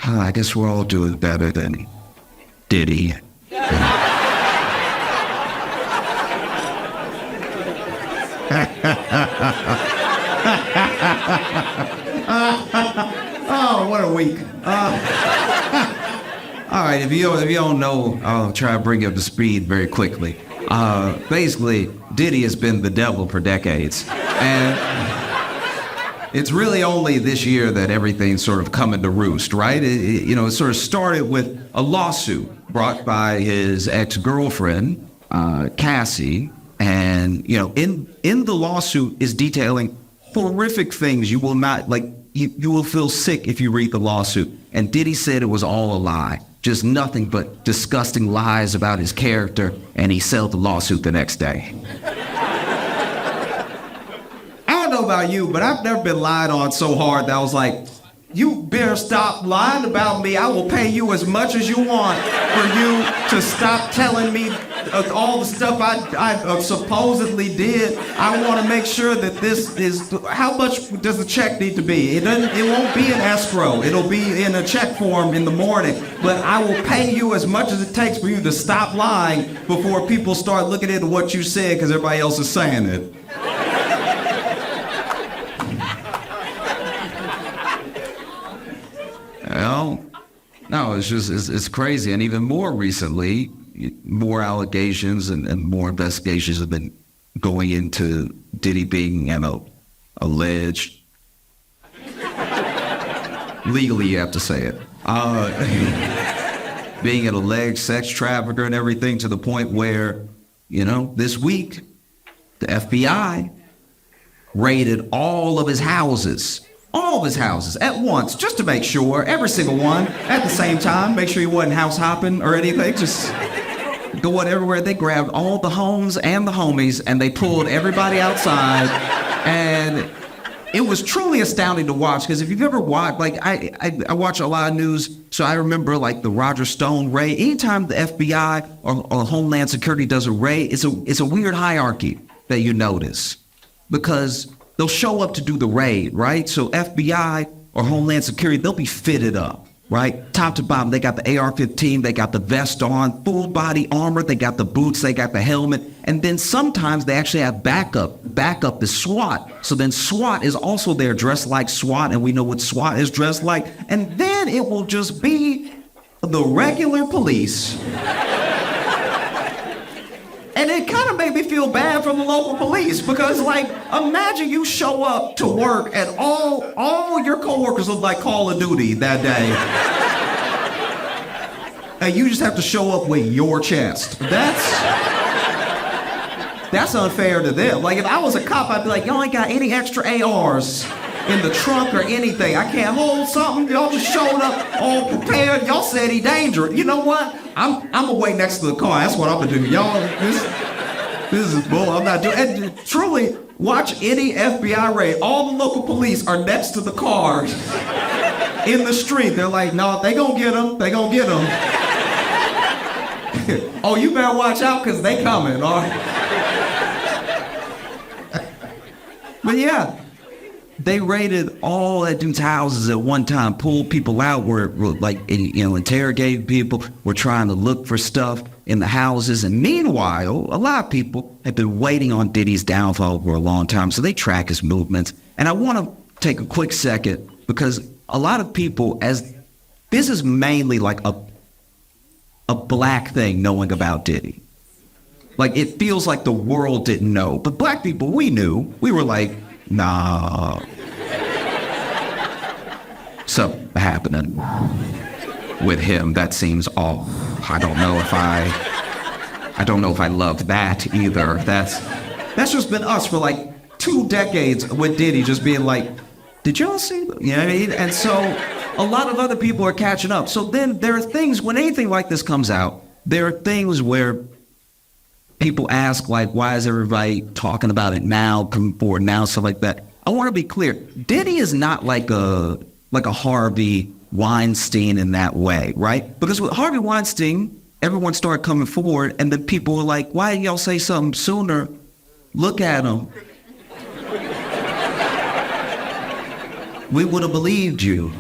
I guess we're all doing better than Diddy. Oh, what a week. All right, if you don't know, I'll try to bring you up to speed very quickly. Basically, Diddy has been the devil for decades. And it's really only this year that everything's sort of coming to roost, right? It sort of started with a lawsuit brought by his ex-girlfriend, Cassie. And, in the lawsuit is detailing horrific things you will not, you will feel sick if you read the lawsuit. And Diddy said it was all a lie. Just nothing but disgusting lies about his character, and he settled the lawsuit the next day. I don't know about you, but I've never been lied on so hard that I was like, you better stop lying about me. I will pay you as much as you want for you to stop telling me all the stuff I supposedly did. I want to make sure that this is, how much does the check need to be? It won't be in escrow. It'll be in a check form in the morning. But I will pay you as much as it takes for you to stop lying before people start looking into what you said because everybody else is saying it. Well, no, it's crazy. And even more recently, more allegations and more investigations have been going into Diddy being alleged. Legally, you have to say it. Being an alleged sex trafficker and everything, to the point where, this week, the FBI raided all of his houses at once, just to make sure, every single one at the same time, make sure he wasn't house hopping or anything, just going everywhere. They grabbed all the homes and the homies and they pulled everybody outside, and it was truly astounding to watch, because if you've ever watched, I watch a lot of news, so I remember the Roger Stone raid. Anytime the FBI or Homeland Security does a raid, it's a weird hierarchy that you notice, because they'll show up to do the raid, right? So FBI or Homeland Security, they'll be fitted up, right? Top to bottom, they got the AR-15, they got the vest on, full body armor, they got the boots, they got the helmet, and then sometimes they actually have backup. Backup is SWAT. So then SWAT is also there dressed like SWAT, and we know what SWAT is dressed like. And then it will just be the regular police. And it kind of made me feel bad for the local police, because imagine you show up to work and all your coworkers look like Call of Duty that day. And you just have to show up with your chest. That's unfair to them. If I was a cop, I'd be like, y'all ain't got any extra ARs in the trunk or anything. I can't hold something. Y'all just showed up all prepared. Y'all said he dangerous. You know what? I'm gonna wait next to the car. That's what I'm gonna do. Y'all, this is bull. I'm not doing. And truly, watch any FBI raid. All the local police are next to the cars in the street. They're like, no, they gonna get him. They gonna get him. Oh, you better watch out, because they coming. All right. But yeah. They raided all that dude's houses at one time, pulled people out, were interrogating people, were trying to look for stuff in the houses. And meanwhile, a lot of people have been waiting on Diddy's downfall for a long time, so they track his movements. And I want to take a quick second, because a lot of people, as this is mainly a black thing, knowing about Diddy. It feels like the world didn't know. But black people, we knew. We were like, nah. Something happening with him that seems off. I don't know if I love that either. That's just been us for 2 decades with Diddy just being like, did y'all see that? You know what I mean? And so a lot of other people are catching up. So then there are things, when anything like this comes out, there are things where people ask, why is everybody talking about it now, coming forward now, stuff like that. I want to be clear. Diddy is not like a Harvey Weinstein in that way, right? Because with Harvey Weinstein, everyone started coming forward, and then people were like, why didn't y'all say something sooner? Look at him. We would have believed you.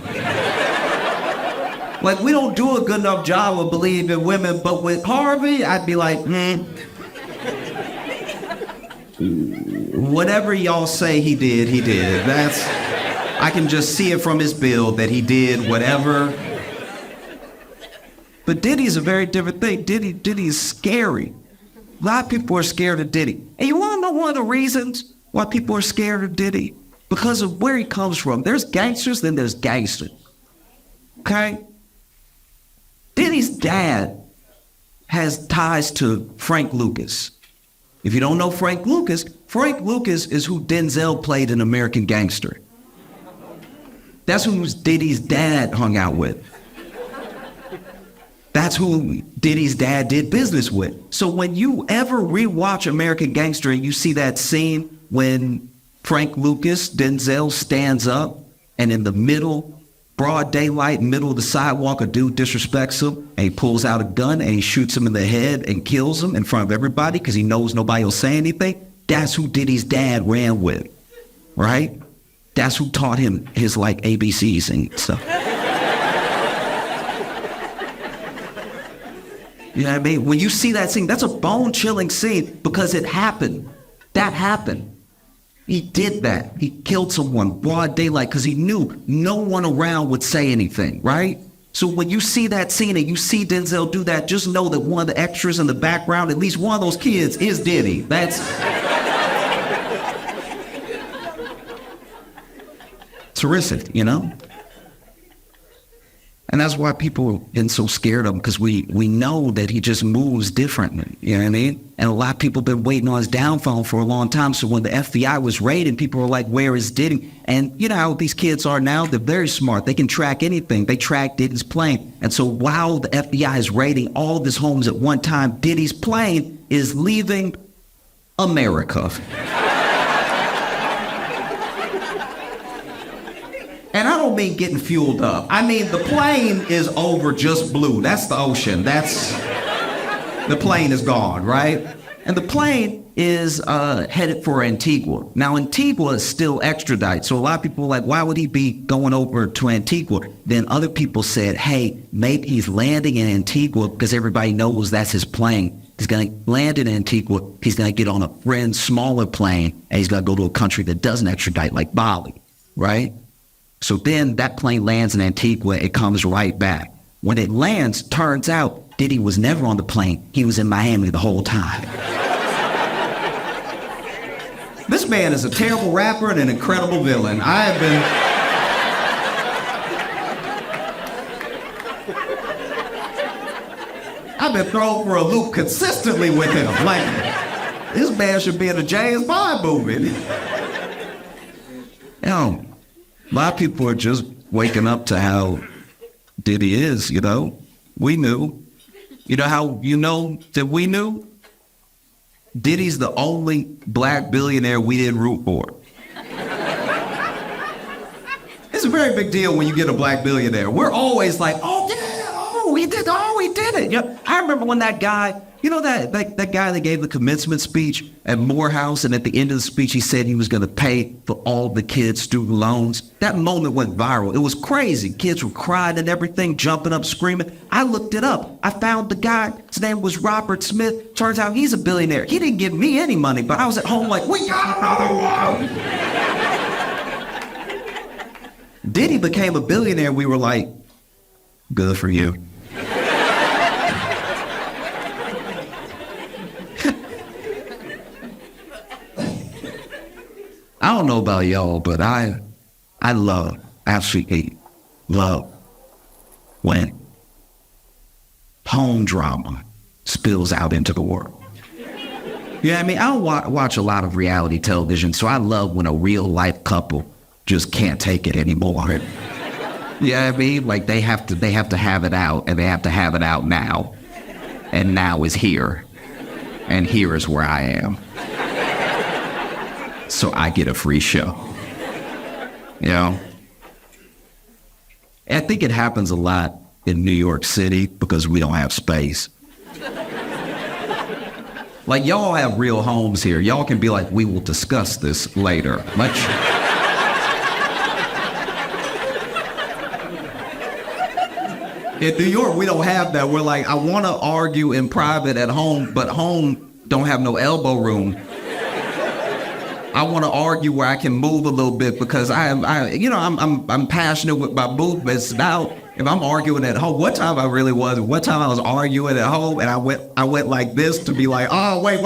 Like, we don't do a good enough job of believing women, but with Harvey, I'd be like, whatever y'all say he did, he did. I can just see it from his build that he did whatever. But Diddy's a very different thing. Diddy's scary. A lot of people are scared of Diddy. And you want to know one of the reasons why people are scared of Diddy? Because of where he comes from. There's gangsters, then there's gangsters. Okay? Diddy's dad has ties to Frank Lucas. If you don't know Frank Lucas is who Denzel played in American Gangster. That's who Diddy's dad hung out with. That's who Diddy's dad did business with. So when you ever rewatch American Gangster and you see that scene when Frank Lucas, Denzel, stands up and in the middle, broad daylight, middle of the sidewalk, a dude disrespects him and he pulls out a gun and he shoots him in the head and kills him in front of everybody because he knows nobody will say anything. That's who Diddy's dad ran with, right? That's who taught him his like ABCs and stuff. You know what I mean? When you see that scene, that's a bone-chilling scene because it happened. That happened. He did that. He killed someone broad daylight because he knew no one around would say anything, right? So when you see that scene and you see Denzel do that, just know that one of the extras in the background, at least one of those kids, is Diddy. That's terrific, you know? And that's why people are getting so scared of him, because we know that he just moves differently, you know what I mean? And a lot of people have been waiting on his downfall for a long time. So when the FBI was raiding, people were like, where is Diddy? And you know how these kids are now? They're very smart. They can track anything. They track Diddy's plane. And so while the FBI is raiding all of his homes at one time, Diddy's plane is leaving America. And I don't mean getting fueled up. I mean, the plane is over just blue. That's the ocean. The plane is gone, right? And the plane is headed for Antigua. Now, Antigua is still extradited. So a lot of people are like, why would he be going over to Antigua? Then other people said, hey, maybe he's landing in Antigua because everybody knows that's his plane. He's going to land in Antigua. He's going to get on a friend's smaller plane, and he's going to go to a country that doesn't extradite, like Bali, right? So then that plane lands in Antigua, it comes right back. When it lands, turns out Diddy was never on the plane. He was in Miami the whole time. This man is a terrible rapper and an incredible villain. I've been thrown for a loop consistently with him. Like, this man should be in a James Bond movie. You know, a lot of people are just waking up to how Diddy is, you know? We knew. You know how you know that we knew? Diddy's the only black billionaire we didn't root for. It's a very big deal when you get a black billionaire. We're always like, oh, yeah, we did it. You know, I remember when that guy, you know that guy that gave the commencement speech at Morehouse, and at the end of the speech, he said he was going to pay for all the kids' student loans. That moment went viral. It was crazy. Kids were crying and everything, jumping up, screaming. I looked it up. I found the guy. His name was Robert Smith. Turns out he's a billionaire. He didn't give me any money, but I was at home like, we got another one. Diddy became a billionaire. We were like, good for you. I don't know about y'all, but I absolutely love when home drama spills out into the world. You know what I mean? I don't watch a lot of reality television, so I love when a real life couple just can't take it anymore. You know what I mean? Like they have to have it out, and they have to have it out now. And now is here. And here is where I am. So I get a free show. You know? I think it happens a lot in New York City because we don't have space. Like, y'all have real homes here. Y'all can be like, we will discuss this later. In New York, we don't have that. We're like, I want to argue in private at home, but home don't have no elbow room. I want to argue where I can move a little bit because I'm passionate with my movements. Now, if I'm arguing at home, what time I was arguing at home, and I went like this to be like, oh, wait,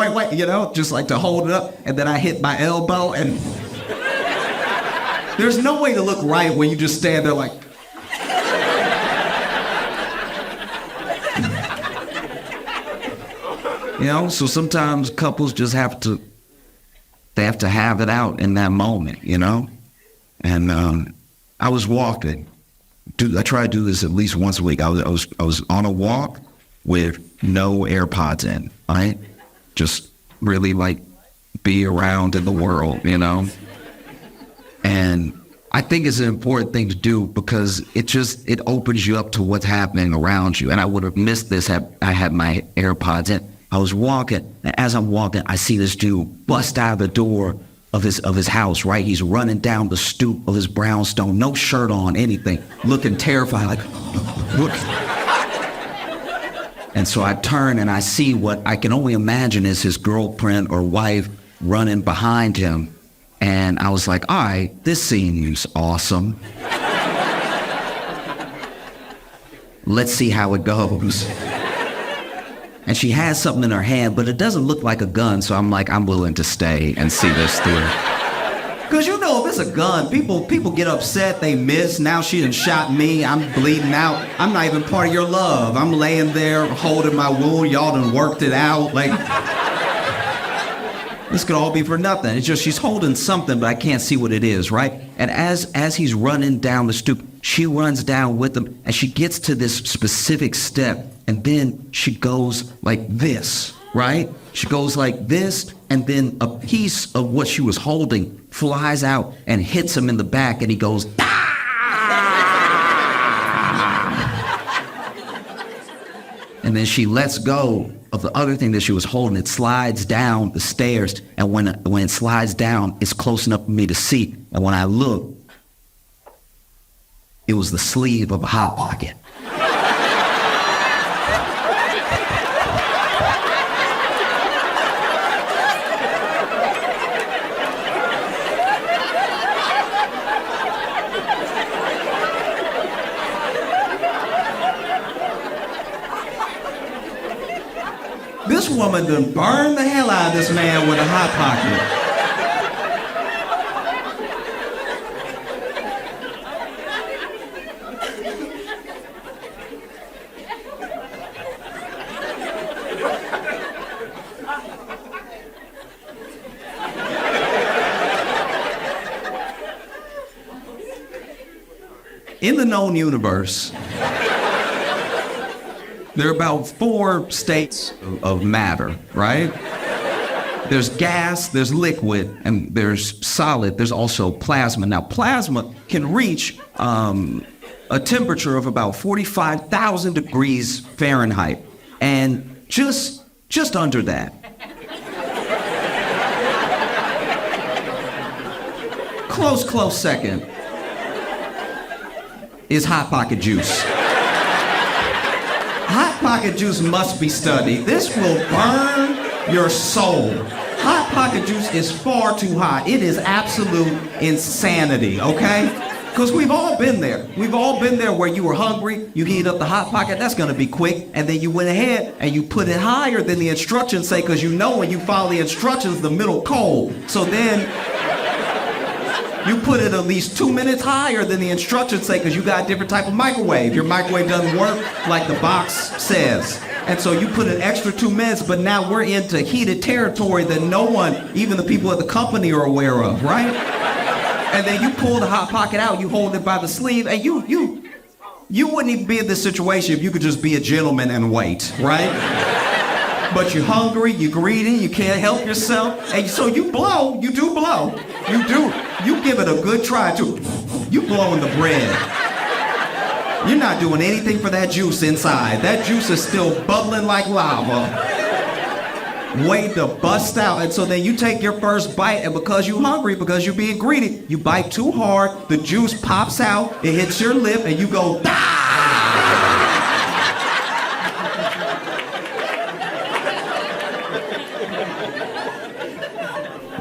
just like to hold it up, and then I hit my elbow, and there's no way to look right when you just stand there like. So sometimes couples just have to have it out in that moment, And I was walking. I try to do this at least once a week. I was on a walk with no AirPods in, right? Just really like be around in the world, And I think it's an important thing to do because it opens you up to what's happening around you. And I would have missed this had I had my AirPods in. I was walking, and as I'm walking, I see this dude bust out of the door of his house, right? He's running down the stoop of his brownstone, no shirt on, anything, looking terrified, like, look. And so I turn and I see what I can only imagine is his girlfriend or wife running behind him. And I was like, all right, this seems awesome. Let's see how it goes. And she has something in her hand, but it doesn't look like a gun, so I'm like, I'm willing to stay and see this through. Because if it's a gun, people get upset, they miss. Now she done shot me, I'm bleeding out. I'm not even part of your love. I'm laying there holding my wound, y'all done worked it out. Like, this could all be for nothing. It's just she's holding something, but I can't see what it is, right? And as he's running down the stoop, she runs down with him, and she gets to this specific step, and then she goes like this, right? She goes like this, and then a piece of what she was holding flies out and hits him in the back, and he goes, and then she lets go of the other thing that she was holding. It slides down the stairs, and when it slides down, it's close enough for me to see. And when I look, it was the sleeve of a Hot Pocket. This woman done burned the hell out of this man with a Hot Pocket. In the known universe, there are about 4 states of matter, right? There's gas, there's liquid, and there's solid. There's also plasma. Now, plasma can reach a temperature of about 45,000 degrees Fahrenheit, and just under that. Close second is Hot Pocket juice. Hot Pocket juice must be studied. This will burn your soul. Hot Pocket juice is far too hot. It is absolute insanity, okay? Because we've all been there. We've all been there where you were hungry, you heat up the Hot Pocket, that's gonna be quick, and then you went ahead and you put it higher than the instructions say, because you know when you follow the instructions, the middle cold. So then, you put it at least 2 minutes higher than the instructions say because you got a different type of microwave. Your microwave doesn't work like the box says. And so you put an extra 2 minutes, but now we're into heated territory that no one, even the people at the company, are aware of, right? And then you pull the Hot Pocket out, you hold it by the sleeve, and you wouldn't even be in this situation if you could just be a gentleman and wait, right? But you're hungry, you're greedy, you can't help yourself, and so you blow, you do blow. You do. You give it a good try, too. You blowing the bread. You're not doing anything for that juice inside. That juice is still bubbling like lava. Waiting to bust out. And so then you take your first bite, and because you're hungry, because you're being greedy, you bite too hard, the juice pops out, it hits your lip, and you go, ah!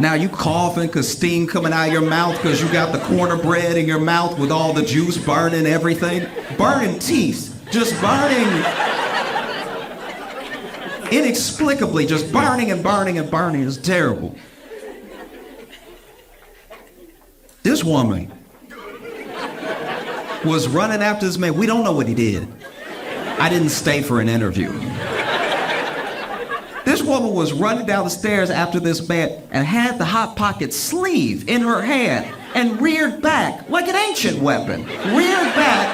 Now you coughing because steam coming out of your mouth because you got the corner bread in your mouth with all the juice burning everything. Burning teeth, just burning. Inexplicably, just burning and burning and burning. It's terrible. This woman was running after this man. We don't know what he did. I didn't stay for an interview. This woman was running down the stairs after this man and had the Hot Pocket sleeve in her hand and reared back like an ancient weapon. Reared back.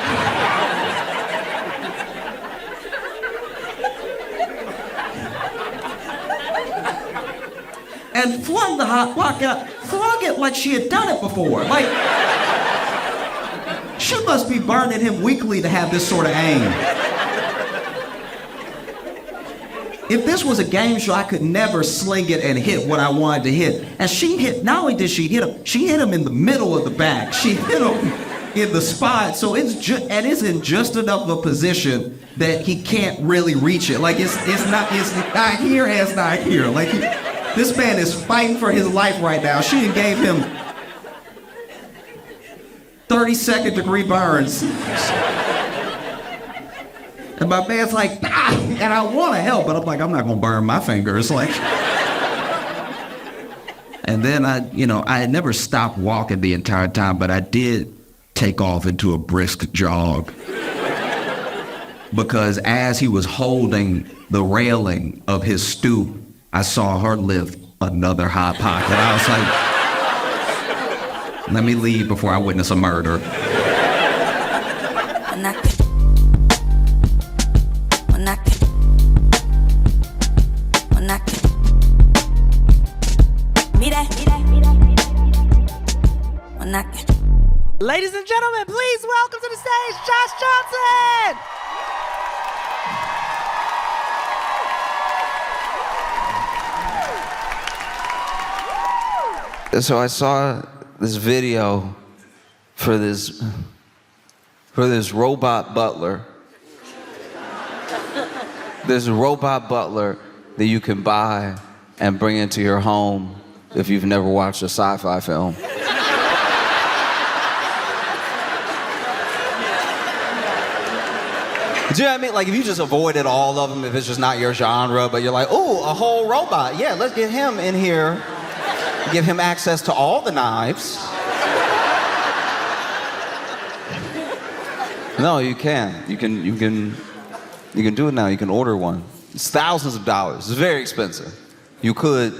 And flung the Hot Pocket out, flung it like she had done it before. Like, she must be burning him weekly to have this sort of aim. If this was a game show, I could never sling it and hit what I wanted to hit. And she hit, not only did she hit him in the middle of the back. She hit him in the spot, so it's in just enough of a position that he can't really reach it. Like it's not here, it's not here. Like this man is fighting for his life right now. She gave him 32nd degree burns. And my man's like, ah! And I want to help, but I'm like, I'm not going to burn my fingers. Like, and then I had never stopped walking the entire time, but I did take off into a brisk jog. Because as he was holding the railing of his stoop, I saw her lift another Hot Pocket. I was like, let me leave before I witness a murder. Ladies and gentlemen, please welcome to the stage, Josh Johnson! So I saw this video for this robot butler. There's a robot butler that you can buy and bring into your home if you've never watched a sci-fi film. Do you know what I mean? Like if you just avoided all of them, if it's just not your genre, but you're like, ooh, a whole robot. Yeah, let's get him in here. Give him access to all the knives. No, you can. You can do it now. You can order one. It's thousands of dollars. It's very expensive. You could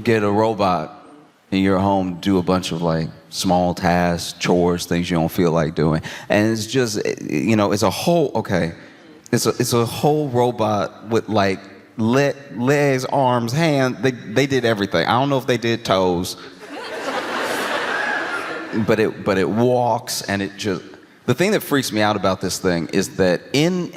get a robot in your home, do a bunch of like small tasks, chores, things you don't feel like doing. And it's just, it's a whole, it's a whole robot with like legs, arms, hands. They did everything. I don't know if they did toes, but it walks, and it just, the thing that freaks me out about this thing is that in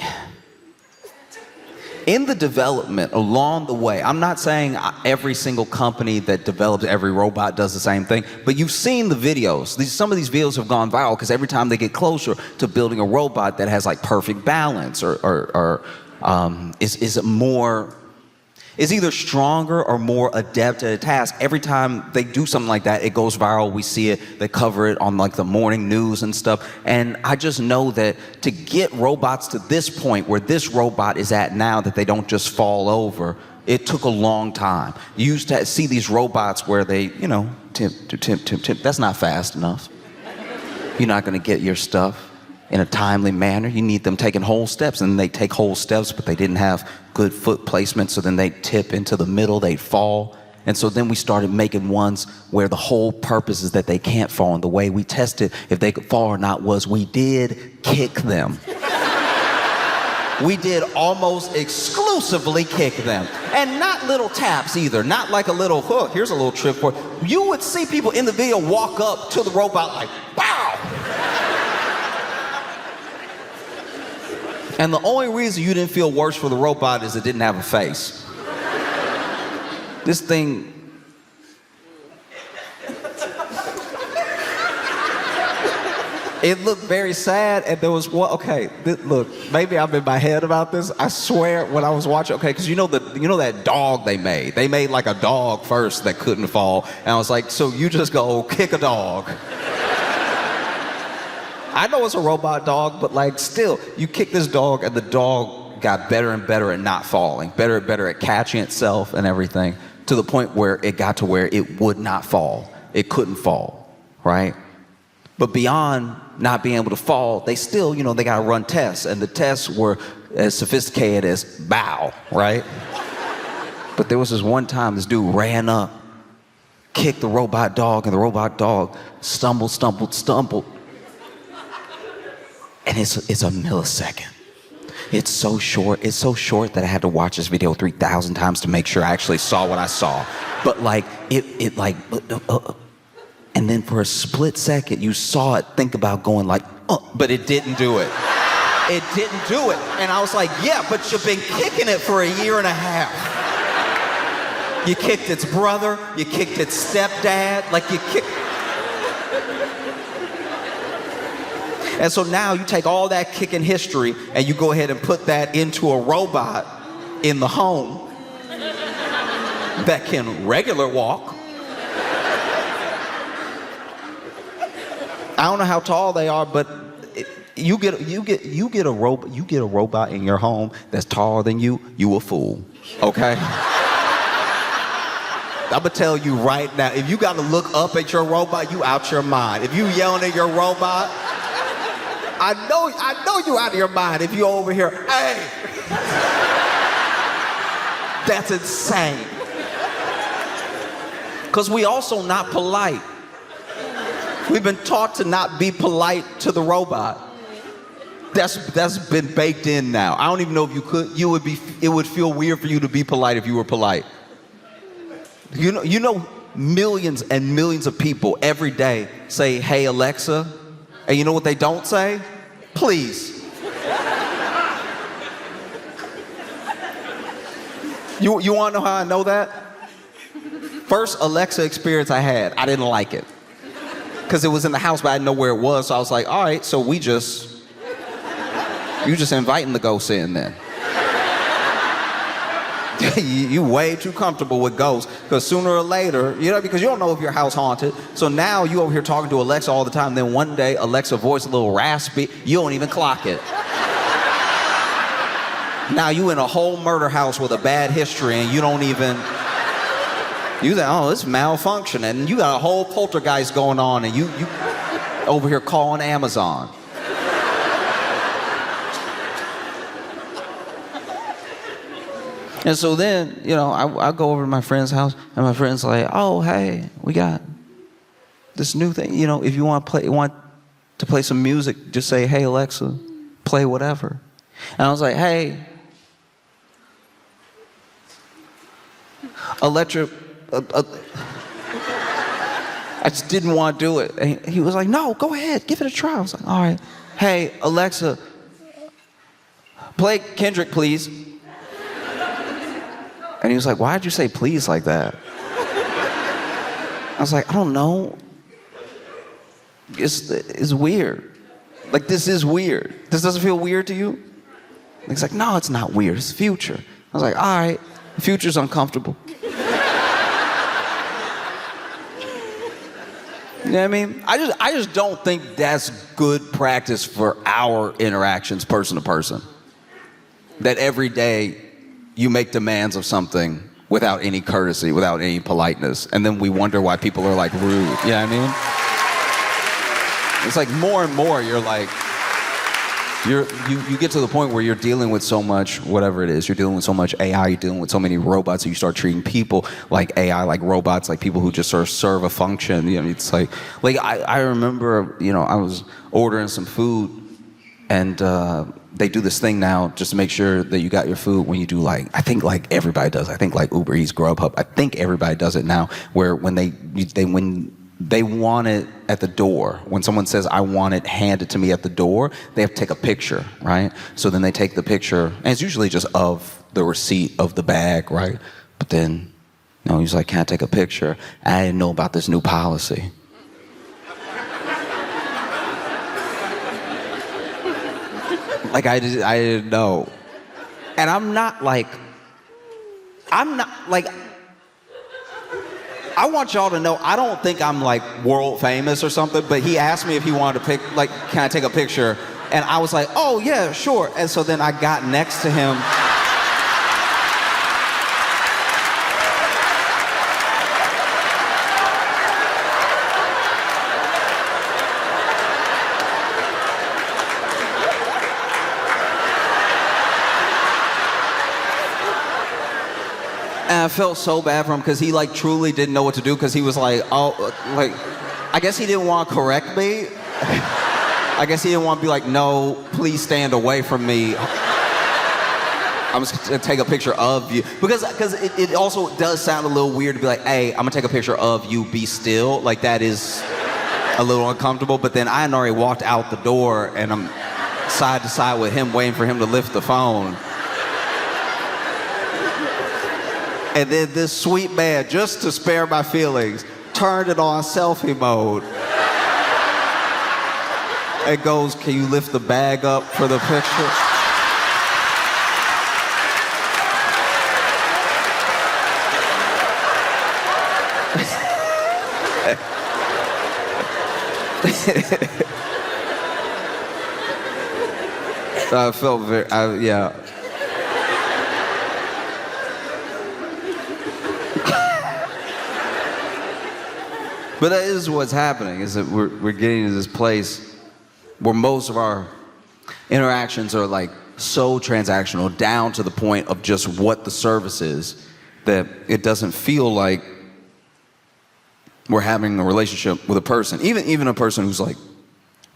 the development along the way, I'm not saying every single company that develops every robot does the same thing, but you've seen the videos. Some of these videos have gone viral because every time they get closer to building a robot that has like perfect balance is either stronger or more adept at a task, every time they do something like that, it goes viral. We see it. They cover it on like the morning news and stuff. And I just know that to get robots to this point where this robot is at now, that they don't just fall over, it took a long time. You used to see these robots where they, tip. That's not fast enough. You're not going to get your stuff in a timely manner. You need them taking whole steps, and they take whole steps, but they didn't have good foot placement, so then they tip into the middle, they fall. And so then we started making ones where the whole purpose is that they can't fall. And the way we tested if they could fall or not was we did kick them. We did almost exclusively kick them. And not little taps either, not like a little hook. Here's a little trick for it. You would see people in the video walk up to the robot like, pow! And the only reason you didn't feel worse for the robot is it didn't have a face. This thing, It looked very sad, and there was one. Okay, look, maybe I'm in my head about this. I swear, when I was watching, okay, because you know that dog they made. They made like a dog first that couldn't fall, and I was like, so you just go kick a dog. I know it's a robot dog, but like still, you kick this dog, and the dog got better and better at not falling, better and better at catching itself and everything, to the point where it got to where it would not fall. It couldn't fall, right? But beyond not being able to fall, they still, they got to run tests. And the tests were as sophisticated as bow, right? But there was this one time this dude ran up, kicked the robot dog, and the robot dog stumbled. And it's a millisecond. It's so short that I had to watch this video 3,000 times to make sure I actually saw what I saw. But like, and then for a split second, you saw it think about going like, but it didn't do it. It didn't do it. And I was like, yeah, but you've been kicking it for 1.5 years. You kicked its brother, you kicked its stepdad, like you kicked. And so now you take all that kicking history and you go ahead and put that into a robot in the home that can regular walk. I don't know how tall they are, but you get a robot in your home that's taller than you a fool. Okay? I'm gonna tell you right now, if you gotta look up at your robot, you out your mind. If you yelling at your robot, I know you out of your mind if you over here, hey. That's insane. Because we also not polite. We've been taught to not be polite to the robot. That's been baked in now. I don't even know if you could. It would feel weird for you to be polite if you were polite. You know, millions and millions of people every day say, "Hey Alexa," and you know what they don't say? Please. You want to know how I know that? First Alexa experience I had, I didn't like it. Because it was in the house, but I didn't know where it was. So I was like, all right, so you just inviting the ghosts in then. You way too comfortable with ghosts. Because sooner or later, because you don't know if your house haunted. So now you over here talking to Alexa all the time. Then one day, Alexa voice a little raspy. You don't even clock it. Now you in a whole murder house with a bad history and you don't even... You think, oh, it's malfunctioning. And you got a whole poltergeist going on and you over here calling Amazon. And so then, I go over to my friend's house and my friend's like, oh, hey, we got this new thing. If you want to play some music, just say, hey, Alexa, play whatever. And I was like, hey, I just didn't want to do it. And he was like, no, go ahead, give it a try. I was like, all right. Hey, Alexa, play Kendrick, please. And he was like, why'd you say please like that? I was like, I don't know. It's weird. Like, this is weird. This doesn't feel weird to you? And he's like, no, it's not weird. It's future. I was like, all right, the future's uncomfortable. You know what I mean? I just don't think that's good practice for our interactions person to person. That every day you make demands of something without any courtesy, without any politeness, and then we wonder why people are like rude. You know what I mean? It's like more and more you're like, you get to the point where you're dealing with so much, whatever it is, you're dealing with so much AI, you're dealing with so many robots, that you start treating people like AI, like robots, like people who just sort of serve a function. It's like I remember, I was ordering some food, and they do this thing now just to make sure that you got your food when you do I think everybody does. I think Uber Eats, Grubhub, I think everybody does it now, where when they want it at the door. When someone says, I want it handed to me at the door, they have to take a picture, right? So then they take the picture, and it's usually just of the receipt of the bag, right? But then, he's like, can I take a picture? I didn't know about this new policy. Like I didn't know. And I'm not like, I want y'all to know, I don't think I'm like world famous or something, but he asked me if he wanted to can I take a picture? And I was like, oh yeah, sure. And so then I got next to him. And I felt so bad for him because he like truly didn't know what to do because he was like, I guess he didn't want to correct me. I guess he didn't want to be like, no, please stand away from me. I'm just gonna take a picture of you. Because it also does sound a little weird to be like, hey, I'm gonna take a picture of you, be still. Like that is a little uncomfortable. But then I had already walked out the door and I'm side to side with him waiting for him to lift the phone. And then this sweet man, just to spare my feelings, turned it on selfie mode. And goes, can you lift the bag up for the picture? I felt yeah. But that is what's happening, is that we're getting to this place where most of our interactions are like so transactional, down to the point of just what the service is, that it doesn't feel like we're having a relationship with a person, even a person who's like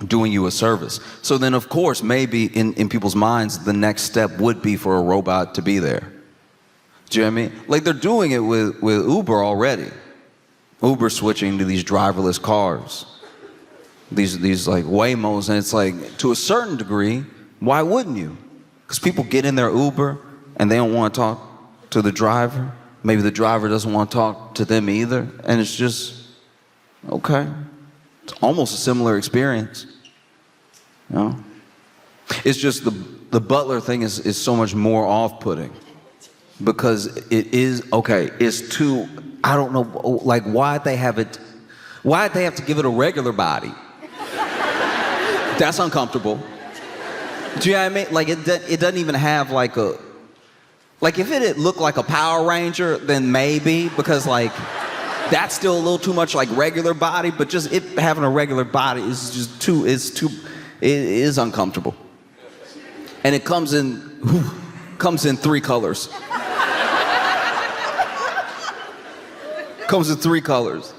doing you a service. So then of course, maybe in people's minds, the next step would be for a robot to be there. Do you know what I mean? Like they're doing it with Uber already. Uber switching to these driverless cars, these like Waymos, and it's like, to a certain degree, why wouldn't you? Because people get in their Uber and they don't want to talk to the driver. Maybe the driver doesn't want to talk to them either, and it's just, okay. It's almost a similar experience, you know? It's just the butler thing is so much more off-putting, because it is, okay, it's too, I don't know, like why'd they have to give it a regular body? That's uncomfortable. Do you know what I mean? Like it doesn't even have like like if it had looked like a Power Ranger, then maybe, because like that's still a little too much like regular body, but just it having a regular body is just it is uncomfortable. And it comes in 3 colors. Comes in 3 colors.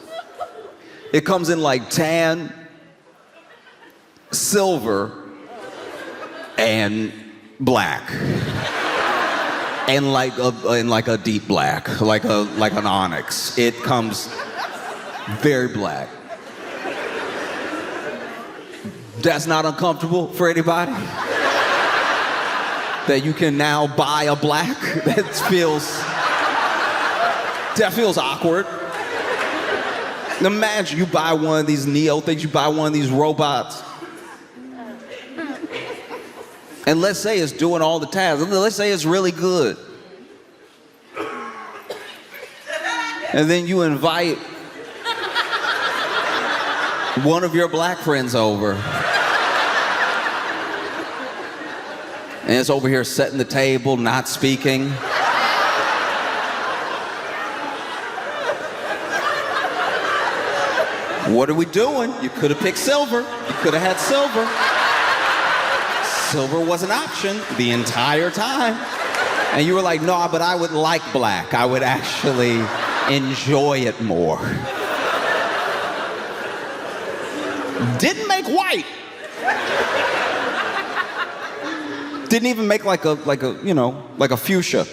It comes in like tan, silver, and black. And like a deep black, like an onyx. It comes very black. That's not uncomfortable for anybody? That you can now buy a black? That feels awkward. Imagine you buy one of these Neo things, you buy one of these robots. And let's say it's doing all the tasks. Let's say it's really good. And then you invite one of your black friends over. And it's over here setting the table, not speaking. What are we doing? You could have picked silver. You could have had silver. Silver was an option the entire time. And you were like, no, but I would like black. I would actually enjoy it more. Didn't make white. Didn't even make like a fuchsia.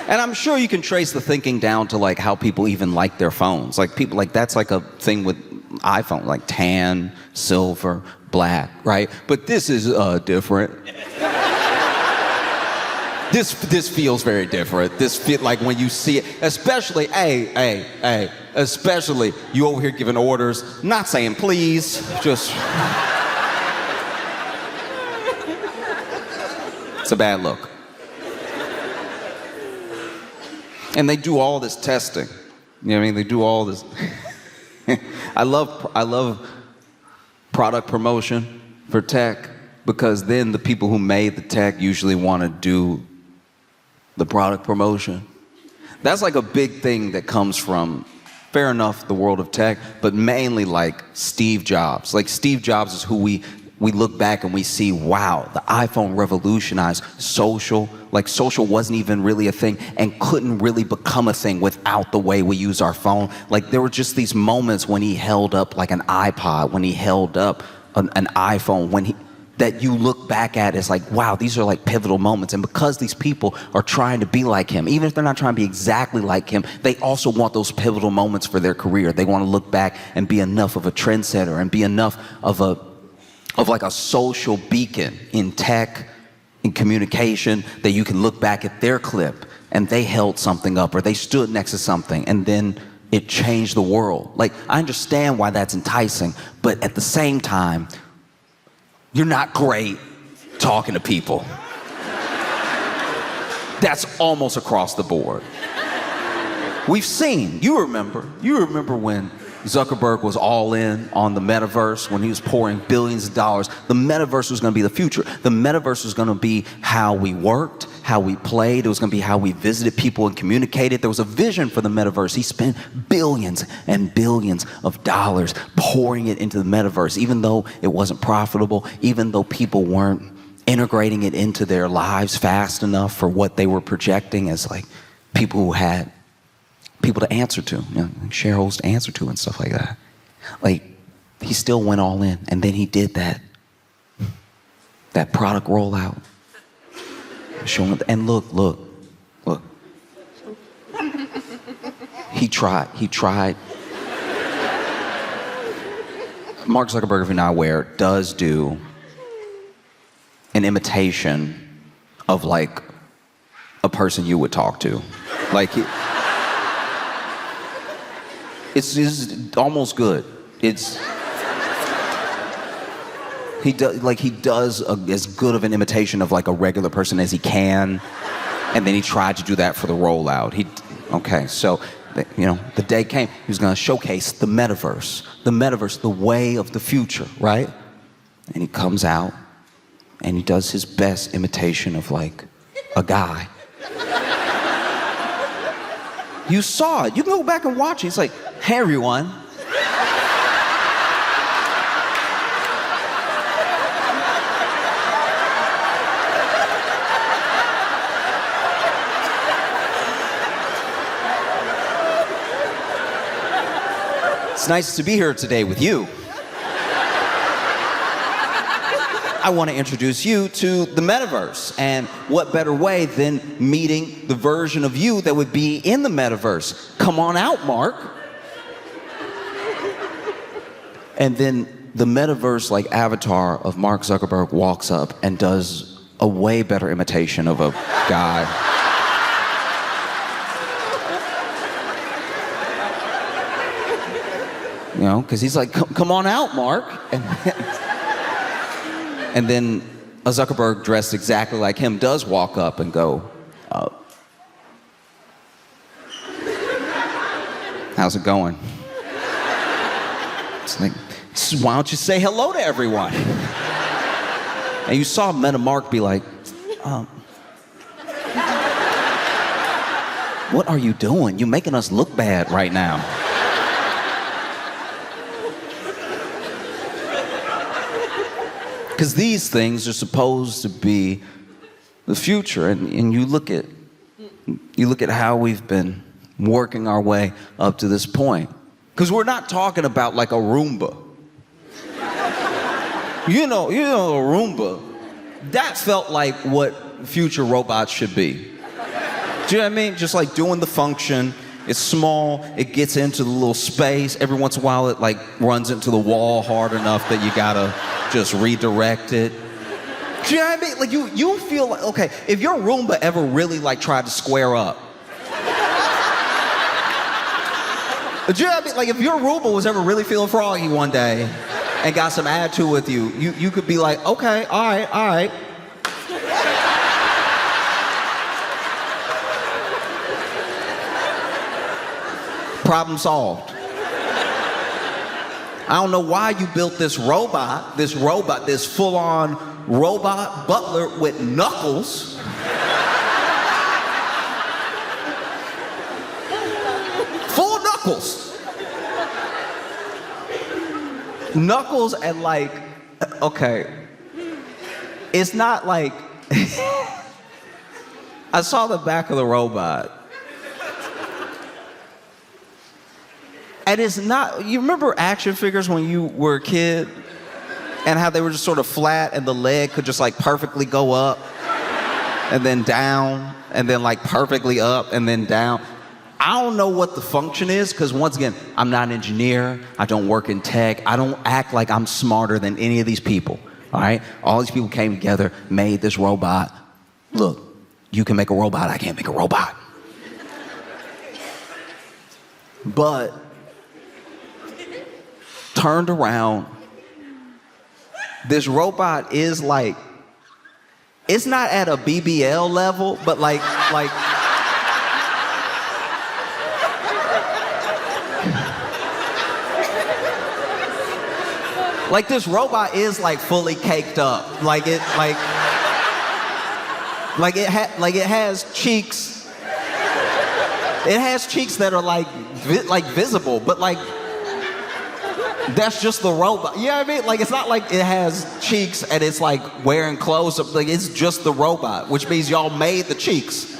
And I'm sure you can trace the thinking down to like how people even like their phones. Like people, like that's like a thing with iPhone, like tan, silver, black, right? But this is different. This feels very different. This feel like when you see it, especially, especially you over here giving orders, not saying please, just It's a bad look. And they do all this testing. You know what I mean? They do all this. I love product promotion for tech, because then the people who made the tech usually want to do the product promotion. That's like a big thing that comes from, fair enough, the world of tech, but mainly like Steve Jobs. Like Steve Jobs is who we look back and we see, wow, the iPhone revolutionized social. Like social wasn't even really a thing and couldn't really become a thing without the way we use our phone. Like there were just these moments when he held up like an iPod, when he held up an iPhone, that you look back at as like, wow, these are like pivotal moments. And because these people are trying to be like him, even if they're not trying to be exactly like him, they also want those pivotal moments for their career. They want to look back and be enough of a trendsetter and be enough of like a social beacon in tech, in communication, that you can look back at their clip and they held something up or they stood next to something and then it changed the world. Like, I understand why that's enticing, but at the same time, you're not great talking to people. That's almost across the board. We've seen, you remember when Zuckerberg was all in on the metaverse, when he was pouring billions of dollars. The metaverse was going to be the future. The metaverse was going to be how we worked, how we played. It was going to be how we visited people and communicated. There was a vision for the metaverse. He spent billions and billions of dollars pouring it into the metaverse, even though it wasn't profitable, even though people weren't integrating it into their lives fast enough for what they were projecting as like people who had people to answer to, you know, shareholders to answer to and stuff like that. Like, he still went all in, and then he did that product rollout. Showing, and look. He tried. Mark Zuckerberg, if you're not aware, does do an imitation of like a person you would talk to. Like, it's almost good. He does as good of an imitation of like a regular person as he can, and then he tried to do that for the rollout. So the day came. He was going to showcase the metaverse, the way of the future, right? And he comes out and he does his best imitation of like a guy. You saw it. You can go back and watch it. He's like, "Hey, everyone." It's nice to be here today with you. I want to introduce you to the metaverse, and what better way than meeting the version of you that would be in the metaverse? Come on out, Mark. And then the metaverse like avatar of Mark Zuckerberg walks up and does a way better imitation of a guy. You know, because he's like, come on out, Mark. And then a Zuckerberg dressed exactly like him does walk up and go, "How's it going?" It's like, "Why don't you say hello to everyone?" And you saw Meta Mark be like, "What are you doing? You're making us look bad right now." Because these things are supposed to be the future, and you look at how we've been working our way up to this point. Because we're not talking about like a Roomba. You know, a Roomba. That felt like what future robots should be. Do you know what I mean? Just like doing the function. It's small, it gets into the little space. Every once in a while it like runs into the wall hard enough that you gotta just redirect it. Do you know what I mean? Like you feel like, okay, if your Roomba ever really like tried to square up. Do you know what I mean? Like if your Roomba was ever really feeling froggy one day, and got some attitude with you, you could be like, okay, all right. Problem solved. I don't know why you built this full-on robot butler with knuckles. Full of knuckles. Knuckles and like, okay. It's not like, I saw the back of the robot. And it's not, you remember action figures when you were a kid? And how they were just sort of flat and the leg could just like perfectly go up and then down and then like perfectly up and then down. I don't know what the function is because once again, I'm not an engineer. I don't work in tech. I don't act like I'm smarter than any of these people, all right? All these people came together, made this robot. Look, you can make a robot. I can't make a robot. But turned around, this robot is like, it's not at a BBL level, but like this robot is like fully caked up. Like it has cheeks. It has cheeks that are like visible, but like that's just the robot. You know what I mean? Like it's not like it has cheeks and it's like wearing clothes. Like it's just the robot, which means y'all made the cheeks.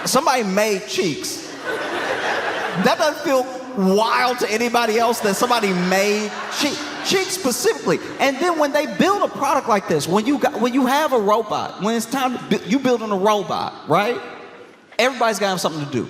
Somebody made cheeks. That doesn't feel wild to anybody else that somebody made cheeks specifically. And then when they build a product like this, when you have a robot, when it's time to you building a robot, right? Everybody's gotta have something to do.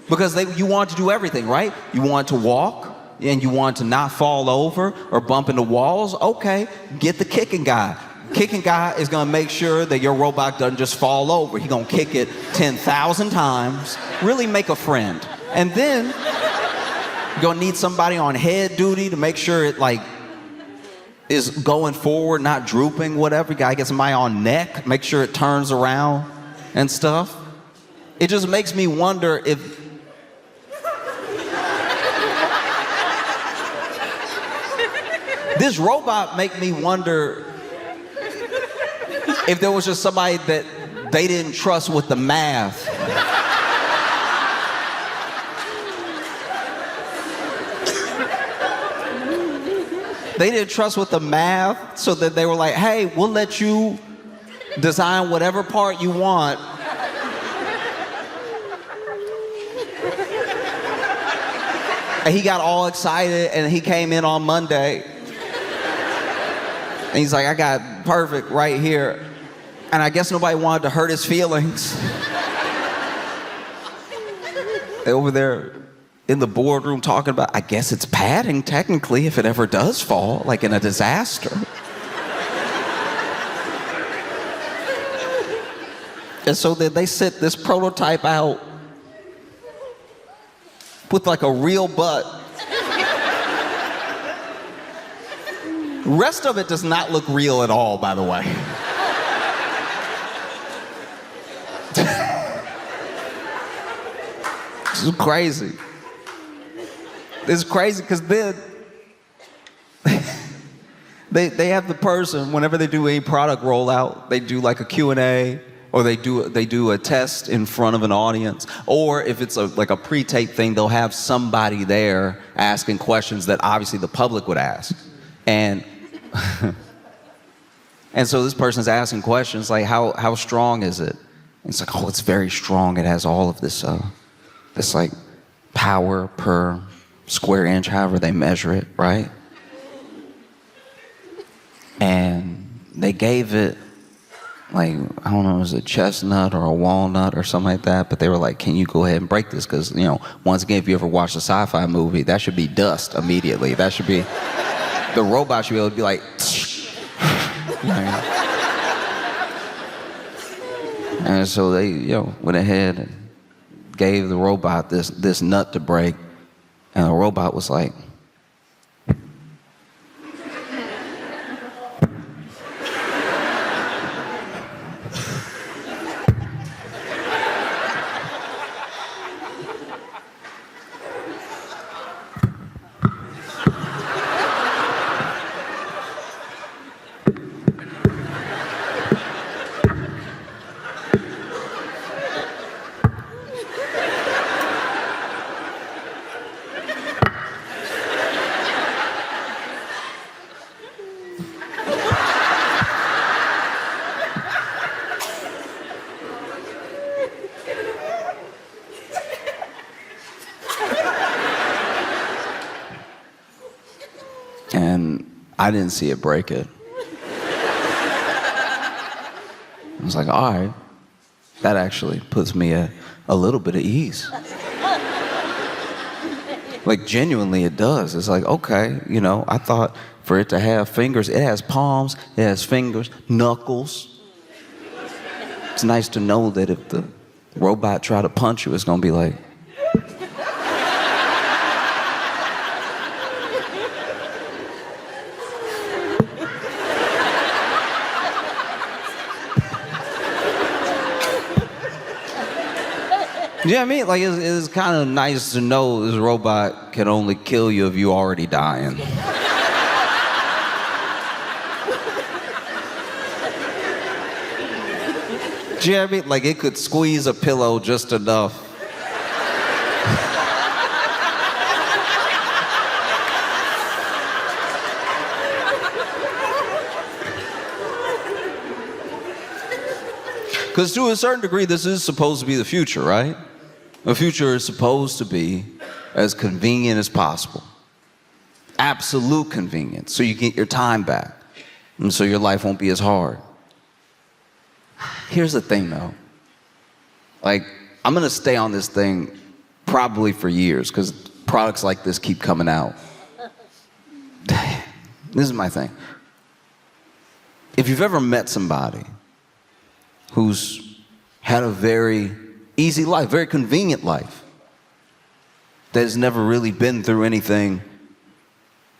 Because you want to do everything, right? You want to walk, and you want to not fall over or bump into walls. Okay, get the kicking guy. Kicking guy is gonna make sure that your robot doesn't just fall over. He's gonna kick it 10,000 times, really make a friend. And then you're gonna need somebody on head duty to make sure it like is going forward, not drooping, whatever. You gotta get somebody on neck, make sure it turns around and stuff. It just makes me wonder if this robot make me wonder if there was just somebody that they didn't trust with the math. They didn't trust with the math, so that they were like, hey, we'll let you design whatever part you want. And he got all excited and he came in on Monday. And he's like, I got perfect right here. And I guess nobody wanted to hurt his feelings. They over there in the boardroom talking about, I guess it's padding technically if it ever does fall, like in a disaster. And so then they set this prototype out with like a real butt. Rest of it does not look real at all, by the way. This is crazy. This is crazy because then they have the person, whenever they do any product rollout, they do like a Q&A, or they do a test in front of an audience, or if it's like a pre-tape thing, they'll have somebody there asking questions that obviously the public would ask. And and so this person's asking questions like, how strong is it? And it's like, oh, it's very strong. It has all of this like power per square inch, however they measure it, right? And they gave it like, I don't know, it was a chestnut or a walnut or something like that, but they were like, can you go ahead and break this? Because, you know, once again, if you ever watch a sci-fi movie, that should be dust immediately. That should be, the robot should be able to be like, and so they, went ahead and gave the robot this nut to break, and the robot was like, I didn't see it break it. I was like, all right, that actually puts me at a little bit of ease. Like, genuinely, it does. It's like, okay, you know, I thought for it to have fingers, it has palms, it has fingers, knuckles. It's nice to know that if the robot tried to punch you, it's gonna be like, you know what I mean? Like, it's kind of nice to know this robot can only kill you if you already dying. Do you know what I mean? Like, it could squeeze a pillow just enough. Because to a certain degree, this is supposed to be the future, right? The future is supposed to be as convenient as possible. Absolute convenience, so you get your time back, and so your life won't be as hard. Here's the thing, though. Like, I'm gonna stay on this thing probably for years, because products like this keep coming out. This is my thing. If you've ever met somebody who's had a very easy life, very convenient life, that has never really been through anything,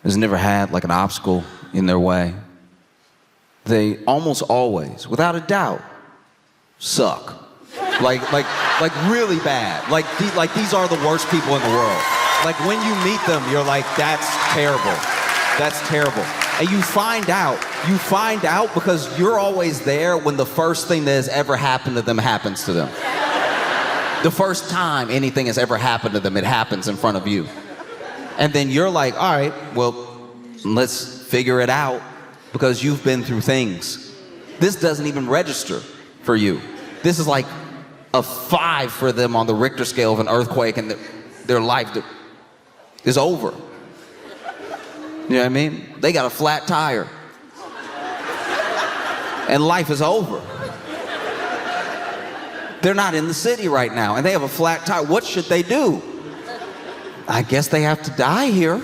has never had like an obstacle in their way, they almost always, without a doubt, suck. Like really bad. Like these are the worst people in the world. Like, when you meet them, you're like, that's terrible. That's terrible. And you find out because you're always there when the first thing that has ever happened to them happens to them. The first time anything has ever happened to them, it happens in front of you. And then you're like, all right, well, let's figure it out, because you've been through things. This doesn't even register for you. This is like a 5 for them on the Richter scale of an earthquake, and their life is over. You know what I mean? They got a flat tire. And life is over. They're not in the city right now, and they have a flat tire. What should they do? I guess they have to die here.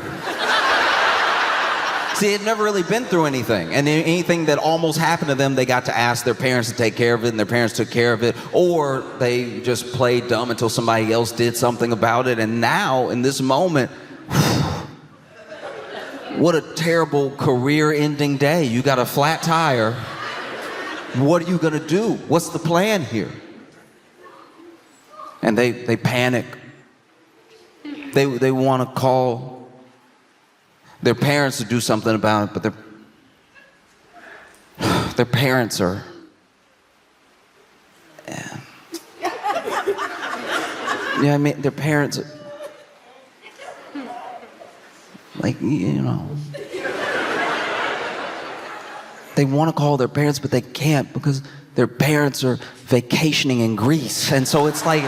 See, they've never really been through anything, and anything that almost happened to them, they got to ask their parents to take care of it, and their parents took care of it, or they just played dumb until somebody else did something about it, and now, in this moment, what a terrible career-ending day. You got a flat tire. What are you gonna do? What's the plan here? And they panic. They want to call their parents to do something about it, but their parents are... Yeah, I mean, their parents are... Like, you know... They want to call their parents, but they can't because their parents are vacationing in Greece. And so it's like...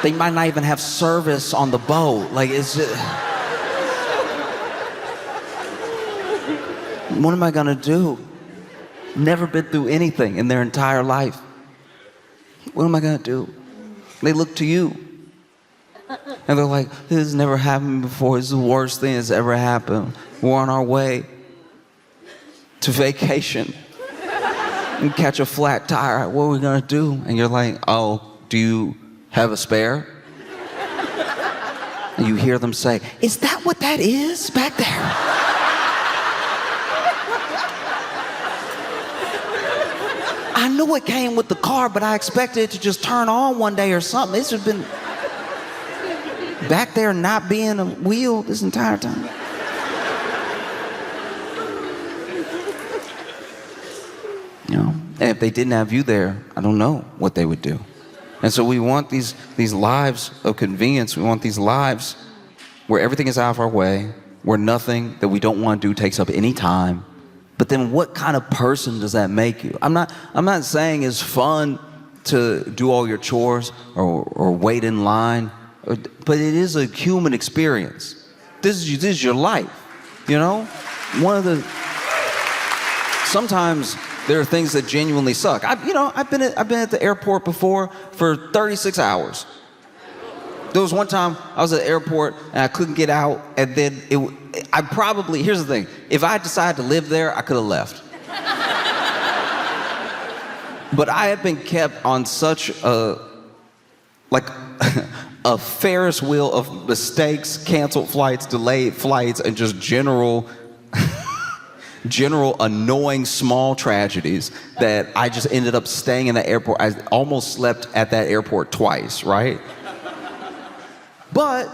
They might not even have service on the boat. Like, it's just... What am I gonna do? Never been through anything in their entire life. What am I gonna do? They look to you. And they're like, this has never happened before. This is the worst thing that's ever happened. We're on our way to vacation and catch a flat tire. What are we gonna do? And you're like, oh, do you have a spare? And you hear them say, is that what that is back there? I knew it came with the car, but I expected it to just turn on one day or something. This has been back there not being a wheel this entire time. You know, and if they didn't have you there, I don't know what they would do. And so we want these lives of convenience. We want these lives where everything is out of our way, where nothing that we don't want to do takes up any time. But then what kind of person does that make you? I'm not saying it's fun to do all your chores or wait in line, but it is a human experience. This is your life. You know, sometimes there are things that genuinely suck. I've been at the airport before for 36 hours. There was one time I was at the airport and I couldn't get out, and then here's the thing, if I decided to live there, I could have left. But I have been kept on such a Ferris wheel of mistakes, canceled flights, delayed flights, and just general annoying small tragedies that I just ended up staying in the airport. I almost slept at that airport twice, right? But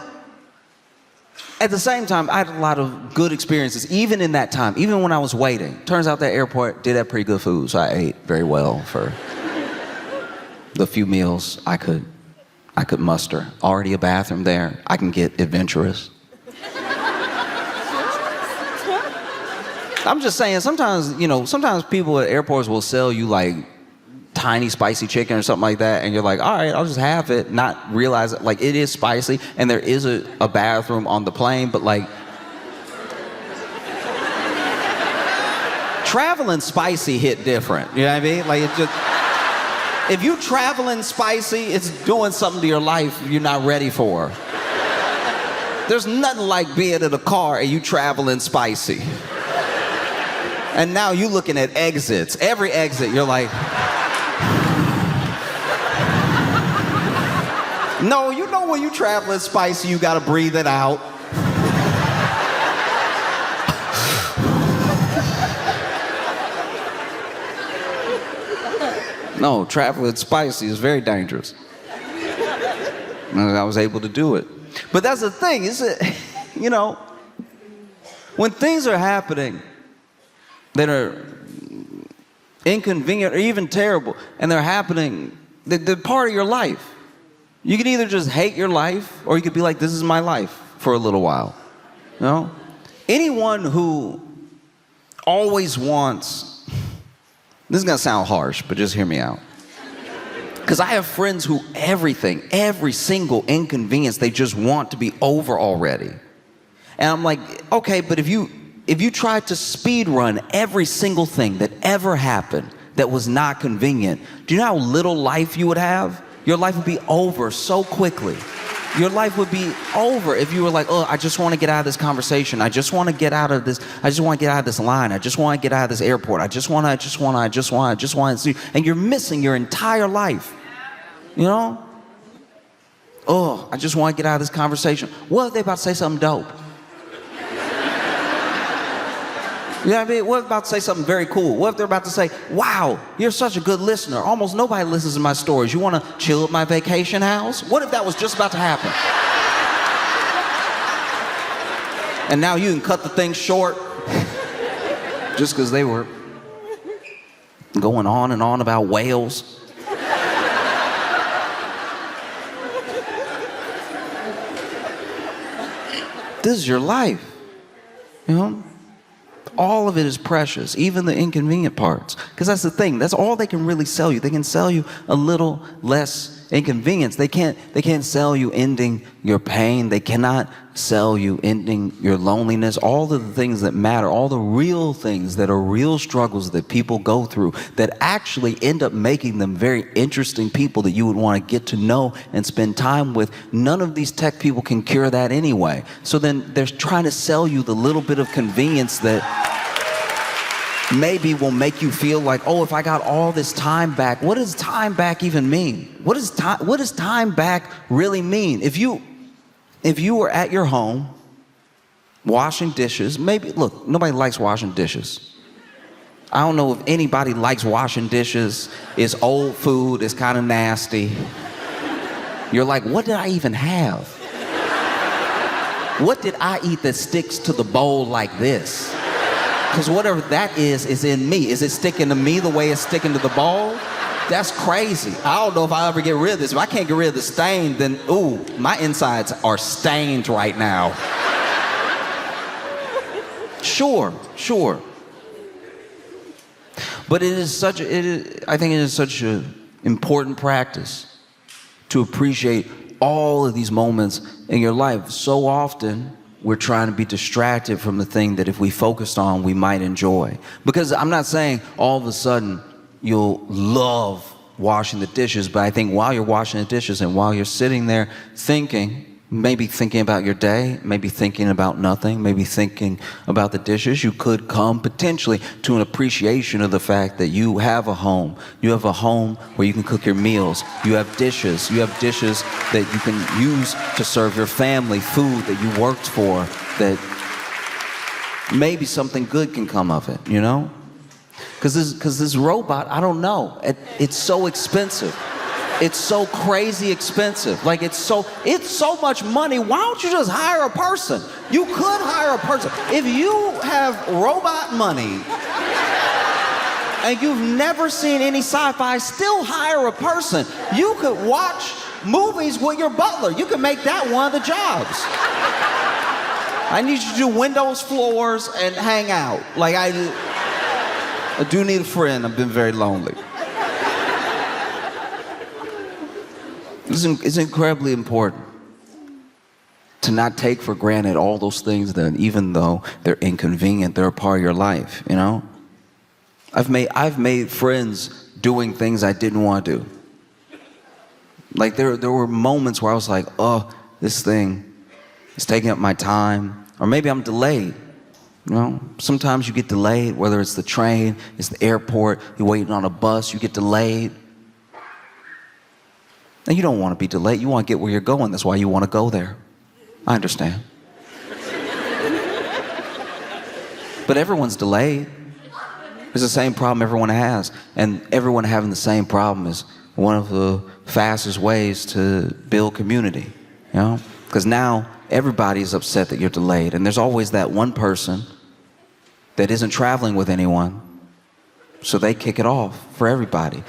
at the same time, I had a lot of good experiences, even in that time, even when I was waiting. Turns out that airport did have pretty good food, so I ate very well for the few meals I could muster. Already a bathroom there. I can get adventurous. I'm just saying, sometimes people at airports will sell you like tiny spicy chicken or something like that, and you're like, all right, I'll just have it, not realize it, like it is spicy, and there is a bathroom on the plane, but like, traveling spicy hit different, you know what I mean? Like, it just, if you traveling spicy, it's doing something to your life you're not ready for. There's nothing like being in a car and you traveling spicy. And now you looking at exits. Every exit, you're like, no, you know when you traveling spicy, you gotta breathe it out. No, traveling spicy is very dangerous. And I was able to do it. But that's the thing, is it, when things are happening that are inconvenient or even terrible, and they're happening, they're part of your life. You can either just hate your life, or you could be like, this is my life for a little while. Anyone who always wants, this is gonna sound harsh, but just hear me out. Because I have friends who every single inconvenience, they just want to be over already. And I'm like, okay, but if you tried to speed run every single thing that ever happened that was not convenient, do you know how little life you would have? Your life would be over so quickly. Your life would be over if you were like, oh, I just want to get out of this conversation. I just want to get out of this. I just want to get out of this line. I just want to get out of this airport. I just want to see. And you're missing your entire life. Oh, I just want to get out of this conversation. What if they about to say something dope? You know what I mean? What if they're about to say something very cool? What if they're about to say, wow, you're such a good listener. Almost nobody listens to my stories. You want to chill at my vacation house? What if that was just about to happen? And now you can cut the thing short just because they were going on and on about whales. This is your life, All of it is precious, even the inconvenient parts. Because that's the thing. That's all they can really sell you. They can sell you a little less inconvenience. They can't sell you ending your pain. They cannot sell you ending your loneliness. All of the things that matter, all the real things that are real struggles that people go through that actually end up making them very interesting people that you would want to get to know and spend time with. None of these tech people can cure that anyway. So then they're trying to sell you the little bit of convenience that maybe will make you feel like, oh, if I got all this time back, what does time back even mean? What does time back really mean? If you were at your home washing dishes, look, nobody likes washing dishes. I don't know if anybody likes washing dishes. It's old food, it's kind of nasty. You're like, what did I even have? What did I eat that sticks to the bowl like this? Because whatever that is in me. Is it sticking to me the way it's sticking to the bowl? That's crazy. I don't know if I'll ever get rid of this. If I can't get rid of the stain, then, ooh, my insides are stained right now. Sure. But I think it is such an important practice to appreciate all of these moments in your life. So often, we're trying to be distracted from the thing that if we focused on, we might enjoy. Because I'm not saying all of a sudden you'll love washing the dishes, but I think while you're washing the dishes and while you're sitting there thinking, maybe thinking about your day, maybe thinking about nothing, maybe thinking about the dishes, you could come potentially to an appreciation of the fact that you have a home. You have a home where you can cook your meals. You have dishes. You have dishes that you can use to serve your family, food that you worked for, that maybe something good can come of it, you know? Because this robot, I don't know. It's so expensive. It's so crazy expensive. Like it's so much money. Why don't you just hire a person? You could hire a person. If you have robot money and you've never seen any sci-fi, still hire a person. You could watch movies with your butler. You could make that one of the jobs. I need you to do windows, floors, and hang out. Like I do need a friend. I've been very lonely. It's incredibly important to not take for granted all those things that even though they're inconvenient, they're a part of your life, you know? I've made friends doing things I didn't want to do. Like there were moments where I was like, oh, this thing is taking up my time, or maybe I'm delayed. You know, sometimes you get delayed, whether it's the train, it's the airport, you're waiting on a bus, you get delayed. And you don't want to be delayed. You want to get where you're going. That's why you want to go there. I understand. But everyone's delayed. It's the same problem everyone has. And everyone having the same problem is one of the fastest ways to build community. You know? Because now everybody is upset that you're delayed. And there's always that one person that isn't traveling with anyone. So they kick it off for everybody.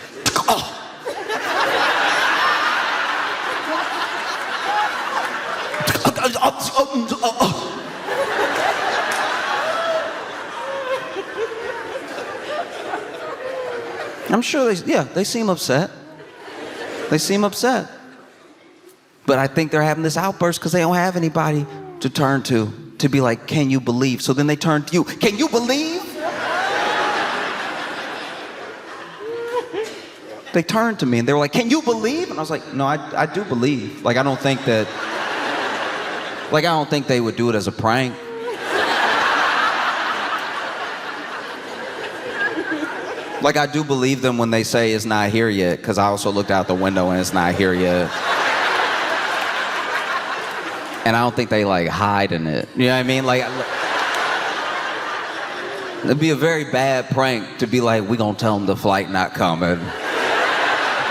I'm sure they seem upset. They seem upset. But I think they're having this outburst because they don't have anybody to turn to be like, can you believe? So then they turn to you. Can you believe? They turned to me and they were like, can you believe? And I was like, no, I do believe. Like, I don't think they would do it as a prank. Like, I do believe them when they say it's not here yet, because I also looked out the window and it's not here yet. And I don't think they, like, hide in it. You know what I mean? Like, it'd be a very bad prank to be like, we gonna tell them the flight not coming.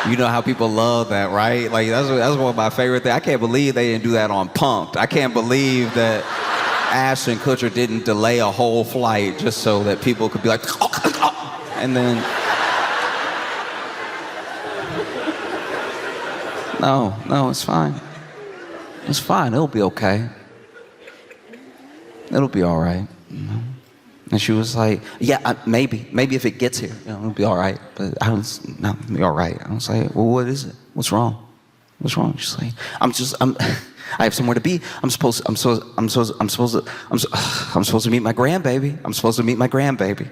You know how people love that, right? Like, that's one of my favorite things. I can't believe they didn't do that on Punk'd. I can't believe that Ashton Kutcher didn't delay a whole flight just so that people could be like, and then... No, it's fine. It's fine, it'll be okay. It'll be all right, you know? And she was like, yeah, maybe if it gets here, you know, it'll be all right. But it'll be all right. I was like, well, what is it? What's wrong? What's wrong? She's like, I have somewhere to be. I'm supposed to meet my grandbaby. I'm supposed to meet my grandbaby,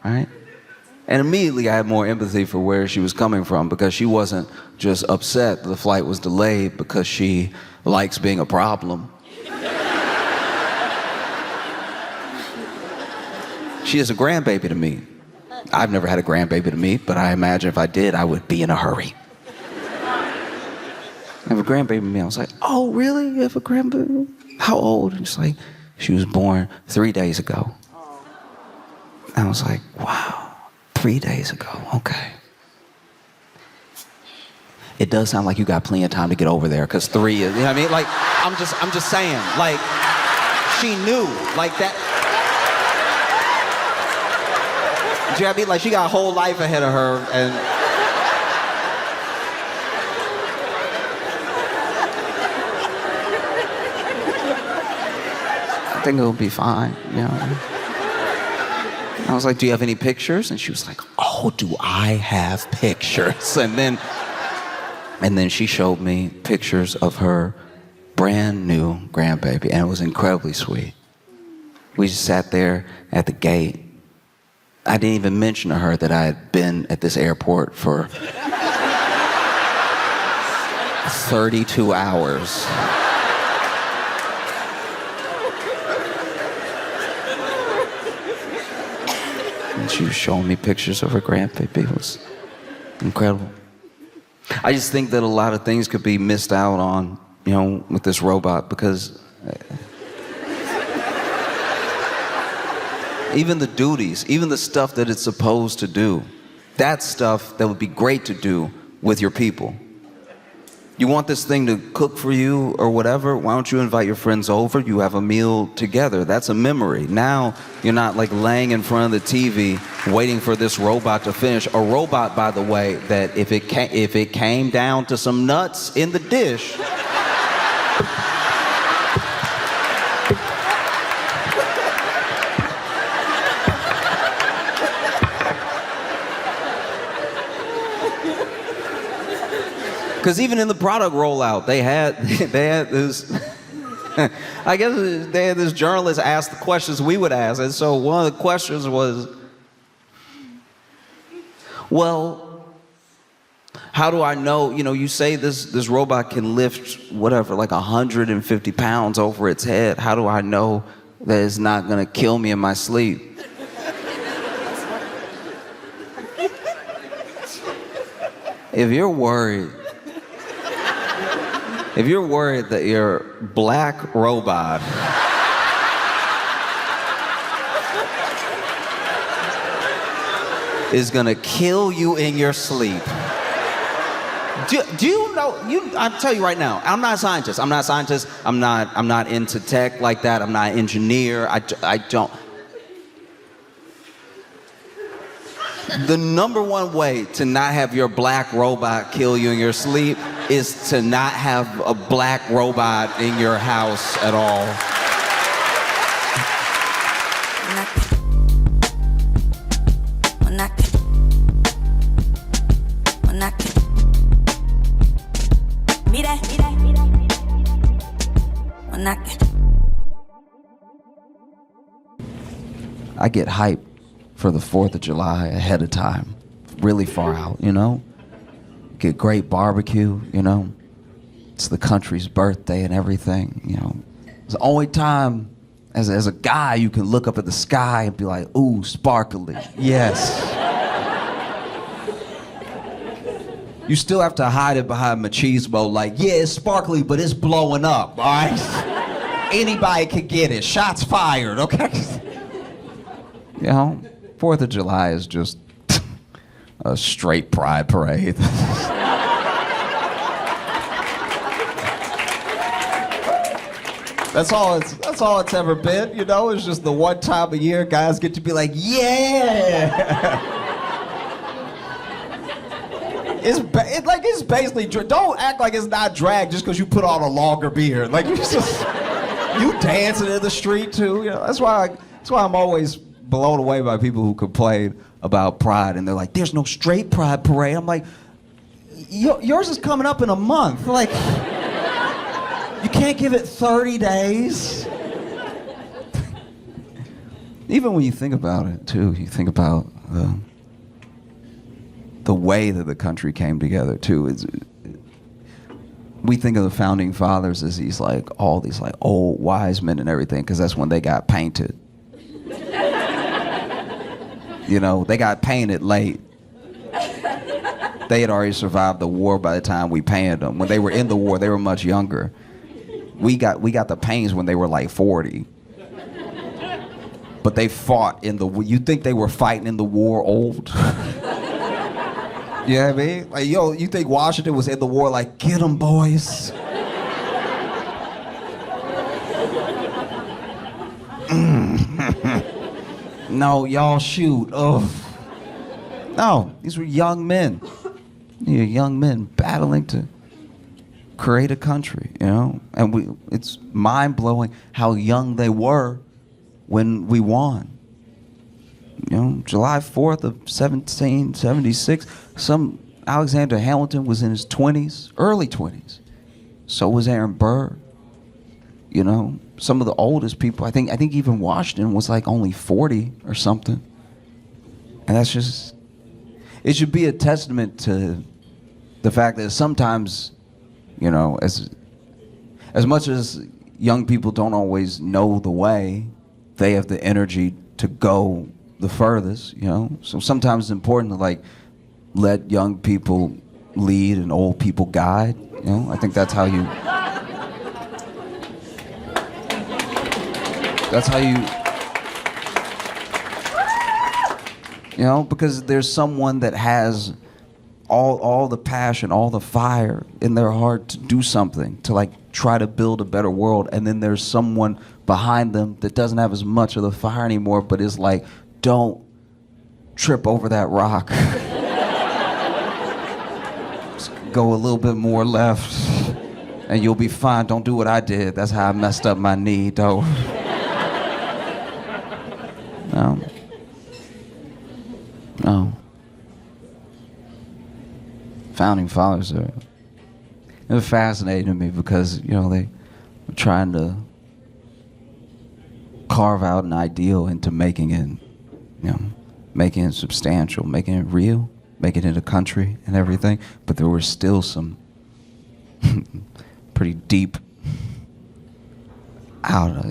right? And immediately I had more empathy for where she was coming from, because she wasn't just upset that the flight was delayed because she likes being a problem. She is a grandbaby to me. I've never had a grandbaby to meet, but I imagine if I did, I would be in a hurry. I have a grandbaby to me. I was like, oh, really? You have a grandbaby? How old? And she's like, she was born 3 days ago. I was like, wow, 3 days ago, okay. It does sound like you got plenty of time to get over there, because 3 is, you know what I mean? Like, I'm just saying, like, she knew, like that. You know what I mean? Like, she got a whole life ahead of her, and I think it'll be fine, you know? I was like, do you have any pictures? And she was like, oh, do I have pictures? And then she showed me pictures of her brand new grandbaby, and it was incredibly sweet. We just sat there at the gate. I didn't even mention to her that I had been at this airport for 32 hours. And she was showing me pictures of her grandbaby. It was incredible. I just think that a lot of things could be missed out on, with this robot, because even the duties, even the stuff that it's supposed to do, that's stuff that would be great to do with your people. You want this thing to cook for you or whatever, why don't you invite your friends over, you have a meal together. That's a memory. Now, you're not like laying in front of the TV waiting for this robot to finish. A robot, by the way, that if it came down to some nuts in the dish, because even in the product rollout, they had this, I guess they had this journalist ask the questions we would ask. And so one of the questions was, well, how do I know, you say this robot can lift whatever, like 150 pounds over its head. How do I know that it's not gonna kill me in my sleep? If you're worried that your black robot is gonna kill you in your sleep, do you know? I'll tell you right now. I'm not a scientist. I'm not into tech like that. I'm not an engineer. I don't. The number one way to not have your black robot kill you in your sleep is to not have a black robot in your house at all. I get hyped for the 4th of July ahead of time, really far out, Get great barbecue, It's the country's birthday and everything, It's the only time as a guy you can look up at the sky and be like, ooh, sparkly, yes. You still have to hide it behind machismo, like, yeah, it's sparkly, but it's blowing up, all right? Anybody can get it, shots fired, okay? 4th of July is just a straight pride parade. That's all it's ever been, It's just the one time a year guys get to be like, yeah. It's basically, don't act like it's not drag just because you put on a longer beard. Like you dancing in the street too. That's why I'm always blown away by people who complain about pride and they're like, there's no straight pride parade. I'm like, yours is coming up in a month. Like, you can't give it 30 days. Even when you think about it too, you think about the way that the country came together too. We think of the founding fathers as all these old wise men and everything, because that's when they got painted. They got painted late. They had already survived the war by the time we painted them. When they were in the war, they were much younger. We got the pains when they were like 40. But they fought in the war. You think they were fighting in the war old? You know what I mean? Like, you think Washington was in the war like, get them, boys? No, y'all shoot. Oh. No, these were young men. Young men battling to create a country, And it's mind-blowing how young they were when we won. July 4th of 1776, Alexander Hamilton was in his 20s, early 20s. So was Aaron Burr. you know, some of the oldest people. I think even Washington was like only 40 or something. And that's just, it should be a testament to the fact that sometimes, you know, as much as young people don't always know the way, they have the energy to go the furthest, you know. So sometimes it's important to like let young people lead and old people guide, you know. I think that's how you you know, because there's someone that has all the passion, all the fire in their heart to do something, to like try to build a better world, and then there's someone behind them that doesn't have as much of the fire anymore, but is like, don't trip over that rock. Just go a little bit more left and you'll be fine. Don't do what I did. That's how I messed up my knee, though. No. Founding fathers they're fascinating to me because, you know, they were trying to carve out an ideal into making it, you know, making it substantial, making it real, making it a country and everything. But there were still some pretty deep, I don't know,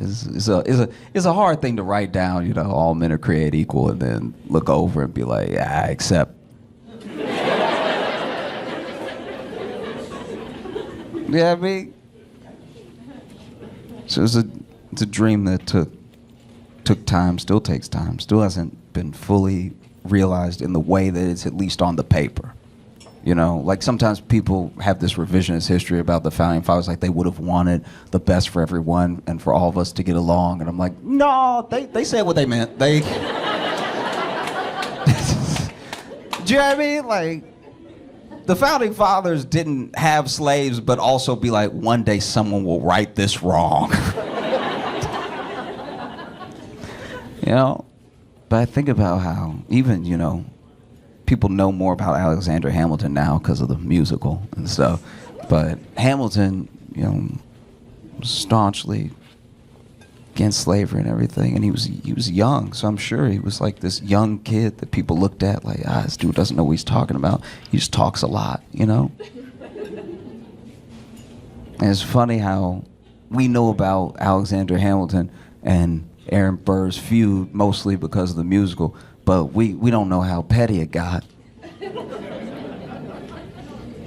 it's a hard thing to write down, you know, all men are created equal, and then look over and be like, yeah, I accept. Yeah, I mean, so it's a dream that took time, still takes time, still hasn't been fully realized in the way that it's at least on the paper. You know, like sometimes people have this revisionist history about the founding fathers, like they would have wanted the best for everyone and for all of us to get along. And I'm like, no, they said what they meant. They, do you know what I mean? Like, the founding fathers didn't have slaves, but also be like, one day someone will right this wrong. You know? But I think about how even, you know, people know more about Alexander Hamilton now because of the musical and stuff. But Hamilton, you know, was staunchly against slavery and everything, and he was young, so I'm sure he was like this young kid that people looked at like, this dude doesn't know what he's talking about. He just talks a lot, you know? And it's funny how we know about Alexander Hamilton and Aaron Burr's feud mostly because of the musical, but we don't know how petty it got.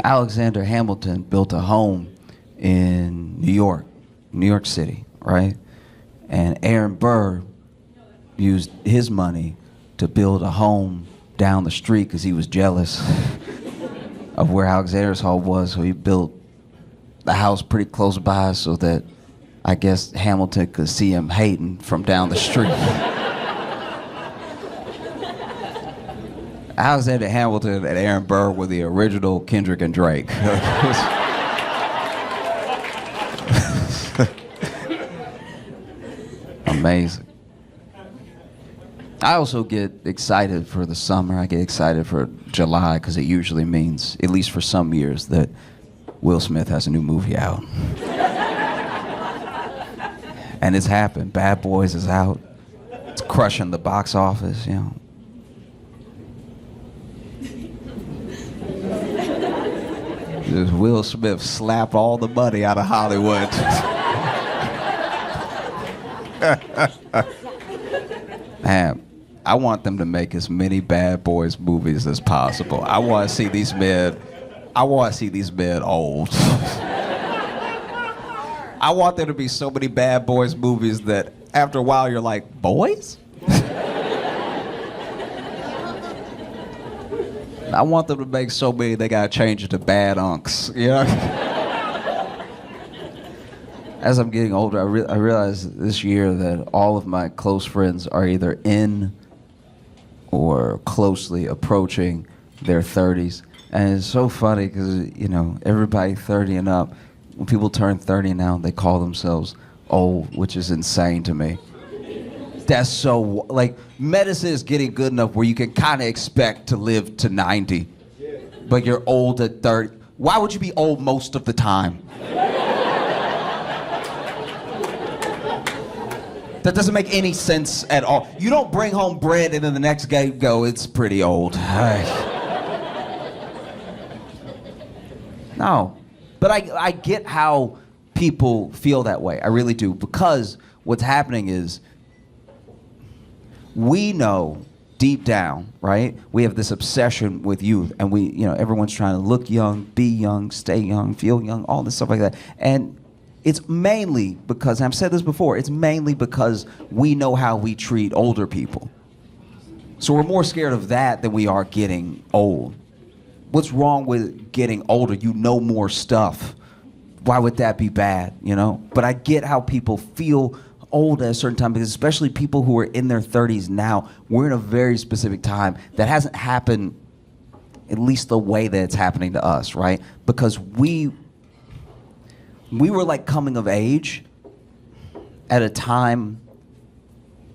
Alexander Hamilton built a home in New York City, right? And Aaron Burr used his money to build a home down the street because he was jealous of where Alexander's home was. So he built the house pretty close by so that I guess Hamilton could see him hating from down the street. Alexander Hamilton and Aaron Burr were the original Kendrick and Drake. Amazing. I also get excited for the summer. I get excited for July because it usually means, at least for some years, that Will Smith has a new movie out. And it's happened. Bad Boys is out. It's crushing the box office, you know. Just Will Smith slap all the money out of Hollywood. Man, I want them to make as many Bad Boys movies as possible. I want to see these men old. I want there to be so many Bad Boys movies that after a while you're like, boys? I want them to make so many they gotta change it to Bad Unks, you know? As I'm getting older, I realize this year that all of my close friends are either in or closely approaching their 30s. And it's so funny because, you know, everybody 30 and up, when people turn 30 now, they call themselves old, which is insane to me. That's so, like, medicine is getting good enough where you can kind of expect to live to 90, but you're old at 30. Why would you be old most of the time? That doesn't make any sense at all. You don't bring home bread and then the next day go, it's pretty old. No. But I get how people feel that way. I really do. Because what's happening is we know deep down, right? We have this obsession with youth, and everyone's trying to look young, be young, stay young, feel young, all this stuff like that. And it's mainly because, and I've said this before, it's mainly because we know how we treat older people. So we're more scared of that than we are getting old. What's wrong with getting older? You know more stuff. Why would that be bad, But I get how people feel old at a certain time, because especially people who are in their 30s now, we're in a very specific time that hasn't happened at least the way that it's happening to us, right? Because we were like coming of age at a time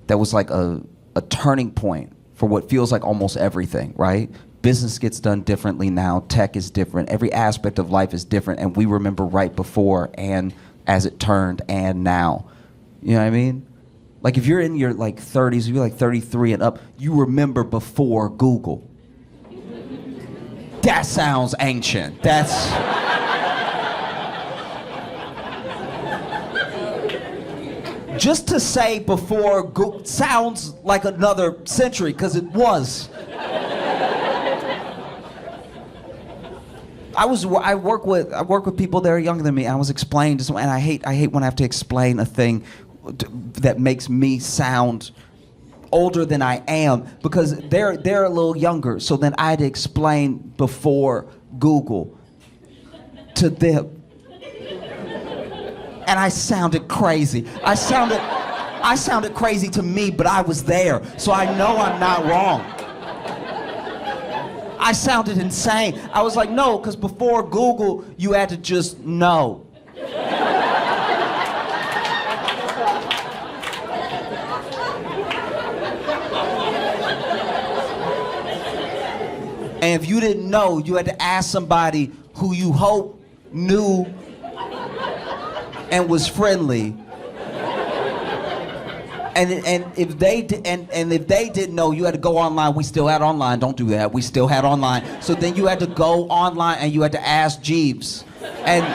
that was like a turning point for what feels like almost everything, right? Business gets done differently now, tech is different, every aspect of life is different, and we remember right before and as it turned and now. You know what I mean? Like if you're in your 30s, if you're 33 and up, you remember before Google. That sounds ancient. That's... Just to say before Google sounds like another century, because it was. I work with people that are younger than me. I was explaining to someone, and I hate when I have to explain a thing that makes me sound older than I am, because they're a little younger. So then I had to explain before Google to them, and I sounded crazy. I sounded crazy to me, but I was there, so I know I'm not wrong. I sounded insane. I was like, no, because before Google, you had to just know. And if you didn't know, you had to ask somebody who you hope knew and was friendly. And if they didn't know, you had to go online. We still had online. Don't do that. We still had online. So then you had to go online and you had to ask Jeeves. And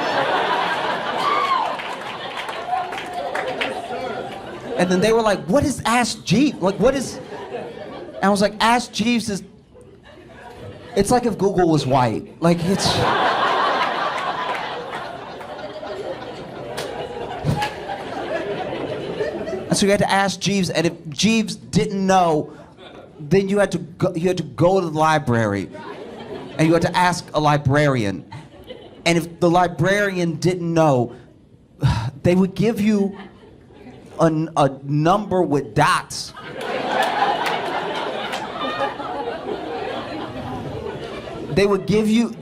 then they were like, "What is Ask Jeeves? Like, what is?" And I was like, "Ask Jeeves is." It's like if Google was white. Like it's. And so you had to ask Jeeves, and if Jeeves didn't know, then you had to go to the library, and you had to ask a librarian. And if the librarian didn't know, they would give you a number with dots. They would give you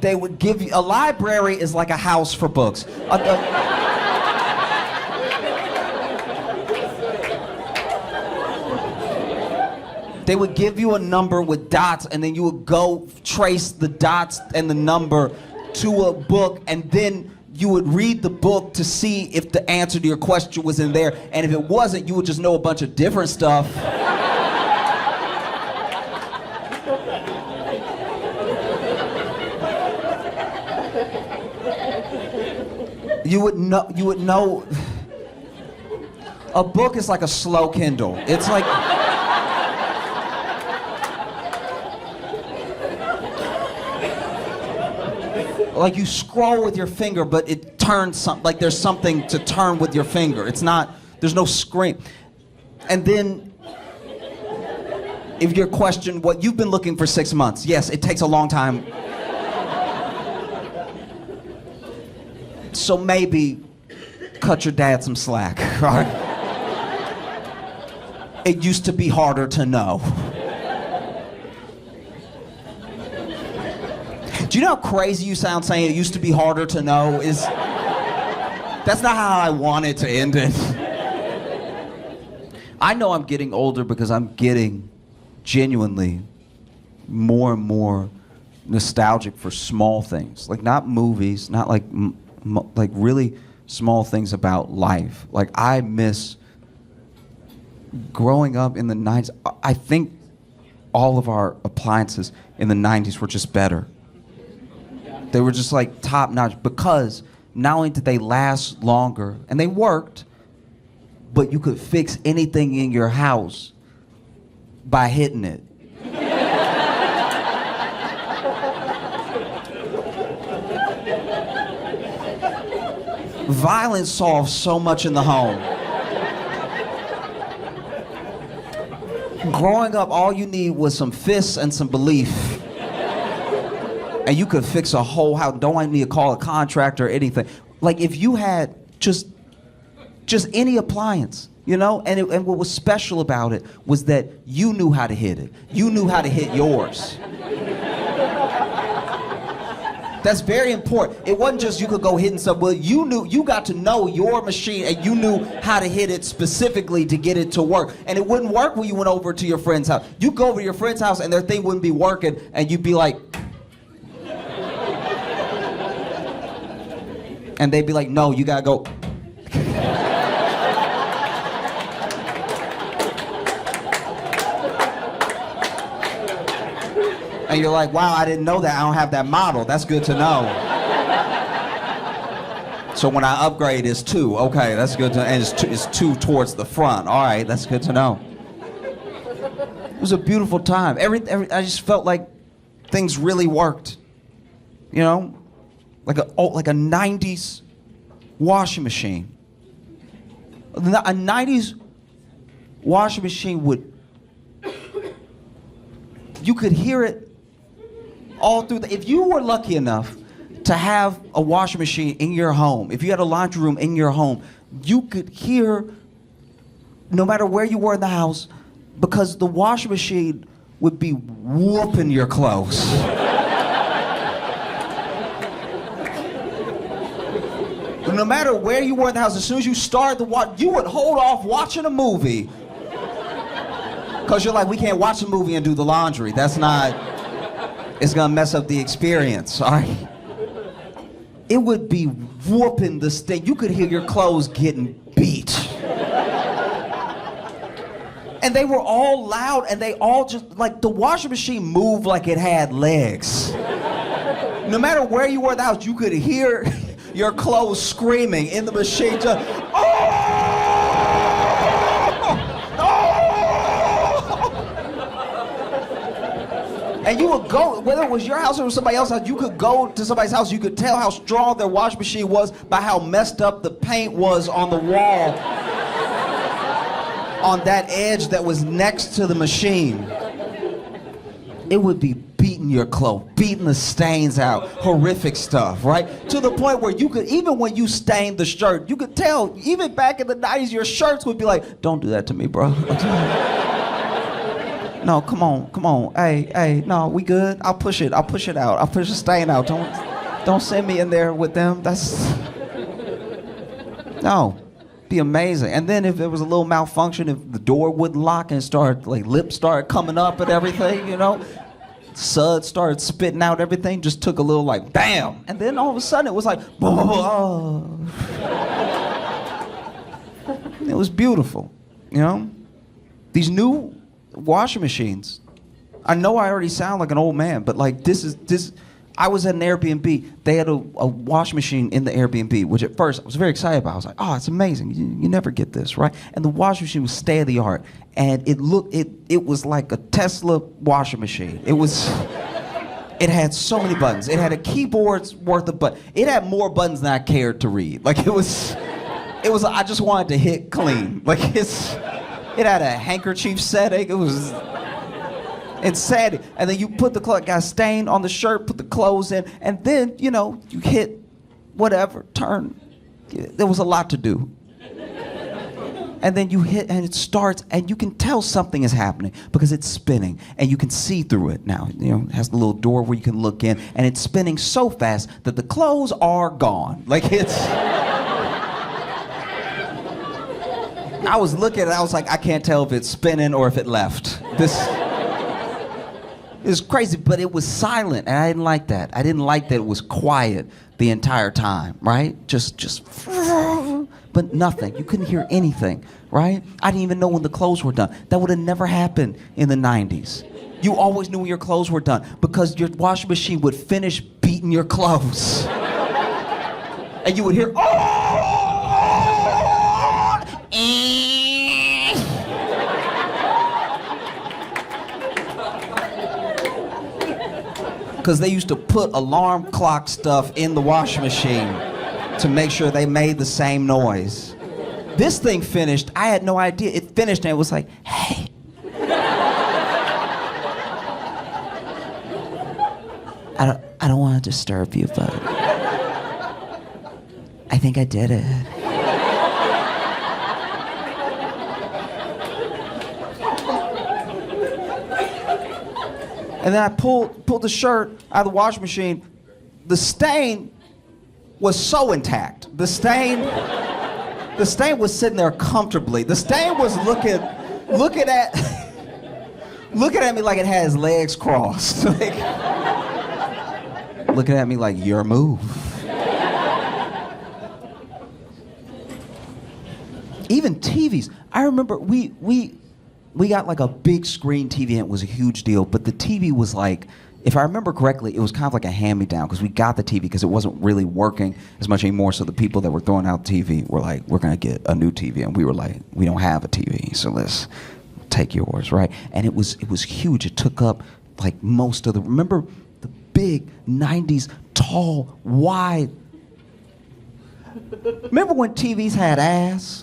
a library is like a house for books. They would give you a number with dots, and then you would go trace the dots and the number to a book, and then you would read the book to see if the answer to your question was in there. And if it wasn't, you would just know a bunch of different stuff. You would know. A book is like a slow Kindle. It's like. Like you scroll with your finger, but it turns like there's something to turn with your finger. It's not, there's no screen. And then, if your question, what you've been looking for 6 months, yes, it takes a long time. So maybe cut your dad some slack, all right? It used to be harder to know. Do you know how crazy you sound saying it used to be harder to know? That's not how I wanted to end it. I know I'm getting older because I'm getting genuinely more and more nostalgic for small things. Like not movies, not like really small things about life. Like I miss growing up in the 90s, I think all of our appliances in the 90s were just better. They were just like top notch because not only did they last longer and they worked, but you could fix anything in your house by hitting it. Violence solves so much in the home. Growing up, all you need was some fists and some belief. And you could fix a whole house. Don't need to call a contractor or anything. Like if you had just any appliance, you know? And what was special about it was that you knew how to hit it. You knew how to hit yours. That's very important. It wasn't just you could go hitting stuff. Well, you got to know your machine and you knew how to hit it specifically to get it to work. And it wouldn't work when you went over to your friend's house. You go over to your friend's house and their thing wouldn't be working and you'd be like, and they'd be like, no, you gotta go. And you're like, wow, I didn't know that. I don't have that model. That's good to know. So when I upgrade, it's 2. Okay, that's good to know. And it's 2 towards the front. All right, that's good to know. It was a beautiful time. I just felt like things really worked. You know? Like a 90s washing machine. A 90s washing machine you could hear it all through if you were lucky enough to have a washing machine in your home, if you had a laundry room in your home, you could hear no matter where you were in the house because the washing machine would be whooping your clothes. No matter where you were in the house, as soon as you started you would hold off watching a movie. Because you're like, we can't watch a movie and do the laundry. That's not, it's gonna mess up the experience, all right? It would be whooping the state. You could hear your clothes getting beat. And they were all loud and they all just, like the washing machine moved like it had legs. No matter where you were in the house, you could hear your clothes screaming in the machine just, oh! And you would go, whether it was your house or it was somebody else's house, you could go to somebody's house, you could tell how strong their washing machine was by how messed up the paint was on the wall. On that edge that was next to the machine. It would be beating your clothes, beating the stains out, horrific stuff, right? To the point where you could, even when you stained the shirt, you could tell, even back in the 90s, your shirts would be like, don't do that to me, bro. No, come on. Hey, no, we good? I'll push it out. I'll push the stain out. Don't send me in there with them. No, be amazing. And then if there was a little malfunction, if the door wouldn't lock and lips started coming up and everything, you know, suds started spitting out everything, just took a little like, bam. And then all of a sudden it was like, oh. It was beautiful, you know? These new washing machines. I know I already sound like an old man, but like this. I was at an Airbnb. They had a washing machine in the Airbnb, which at first I was very excited about. I was like, oh, it's amazing. You never get this, right? And the washing machine was state of the art, and it was like a Tesla washing machine. It had so many buttons. It had a keyboard's worth of buttons. It had more buttons than I cared to read. Like it was. I just wanted to hit clean. Like it had a handkerchief setting. It was insanity. And then you put got a stain on the shirt, put the clothes in, and then, you know, you hit whatever, turn. There was a lot to do. And then you hit, and it starts, and you can tell something is happening because it's spinning, and you can see through it now. You know, it has the little door where you can look in, and it's spinning so fast that the clothes are gone. Like it's... I was looking at it, I was like, I can't tell if it's spinning or if it left. It was crazy, but it was silent, and I didn't like that. I didn't like that it was quiet the entire time, right? Just, but but nothing. You couldn't hear anything, right? I didn't even know when the clothes were done. That would have never happened in the 90s. You always knew when your clothes were done because your washing machine would finish beating your clothes. And you would hear, because they used to put alarm clock stuff in the washing machine to make sure they made the same noise. This thing finished, I had no idea. It finished and it was like, hey. I don't want to disturb you, but I think I did it. And then I pulled the shirt out of the washing machine. The stain was so intact. The stain was sitting there comfortably. The stain was looking at me like it had its legs crossed. Looking at me like, your move. Even TVs. I remember we got like a big screen TV and it was a huge deal, but the TV was like, if I remember correctly, it was kind of like a hand-me-down because we got the TV because it wasn't really working as much anymore, so the people that were throwing out TV were like, we're gonna get a new TV, and we were like, we don't have a TV, so let's take yours, right? And it was huge. It took up like most of the, remember the big 90s, tall, wide, remember when TVs had ass?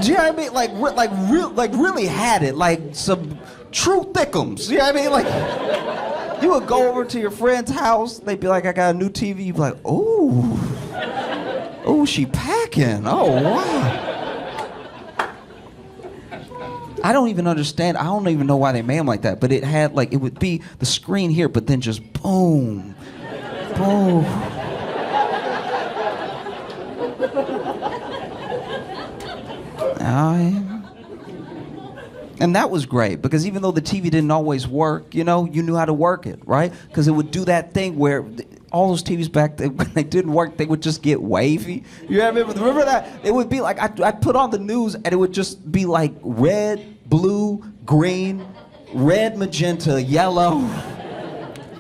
Do you know what I mean? Like really had it, like some true thickums. You know what I mean? Like, you would go over to your friend's house, they'd be like, I got a new TV. You'd be like, oh, she packing. Oh, wow. I don't even understand. I don't even know why they made them like that. But it had like, it would be the screen here, but then just boom, boom. And that was great because even though the TV didn't always work, you know, you knew how to work it, right? Because it would do that thing where all those TVs back then, when they didn't work, they would just get wavy. You remember that? It would be like, I'd put on the news and it would just be like red, blue, green, red, magenta, yellow.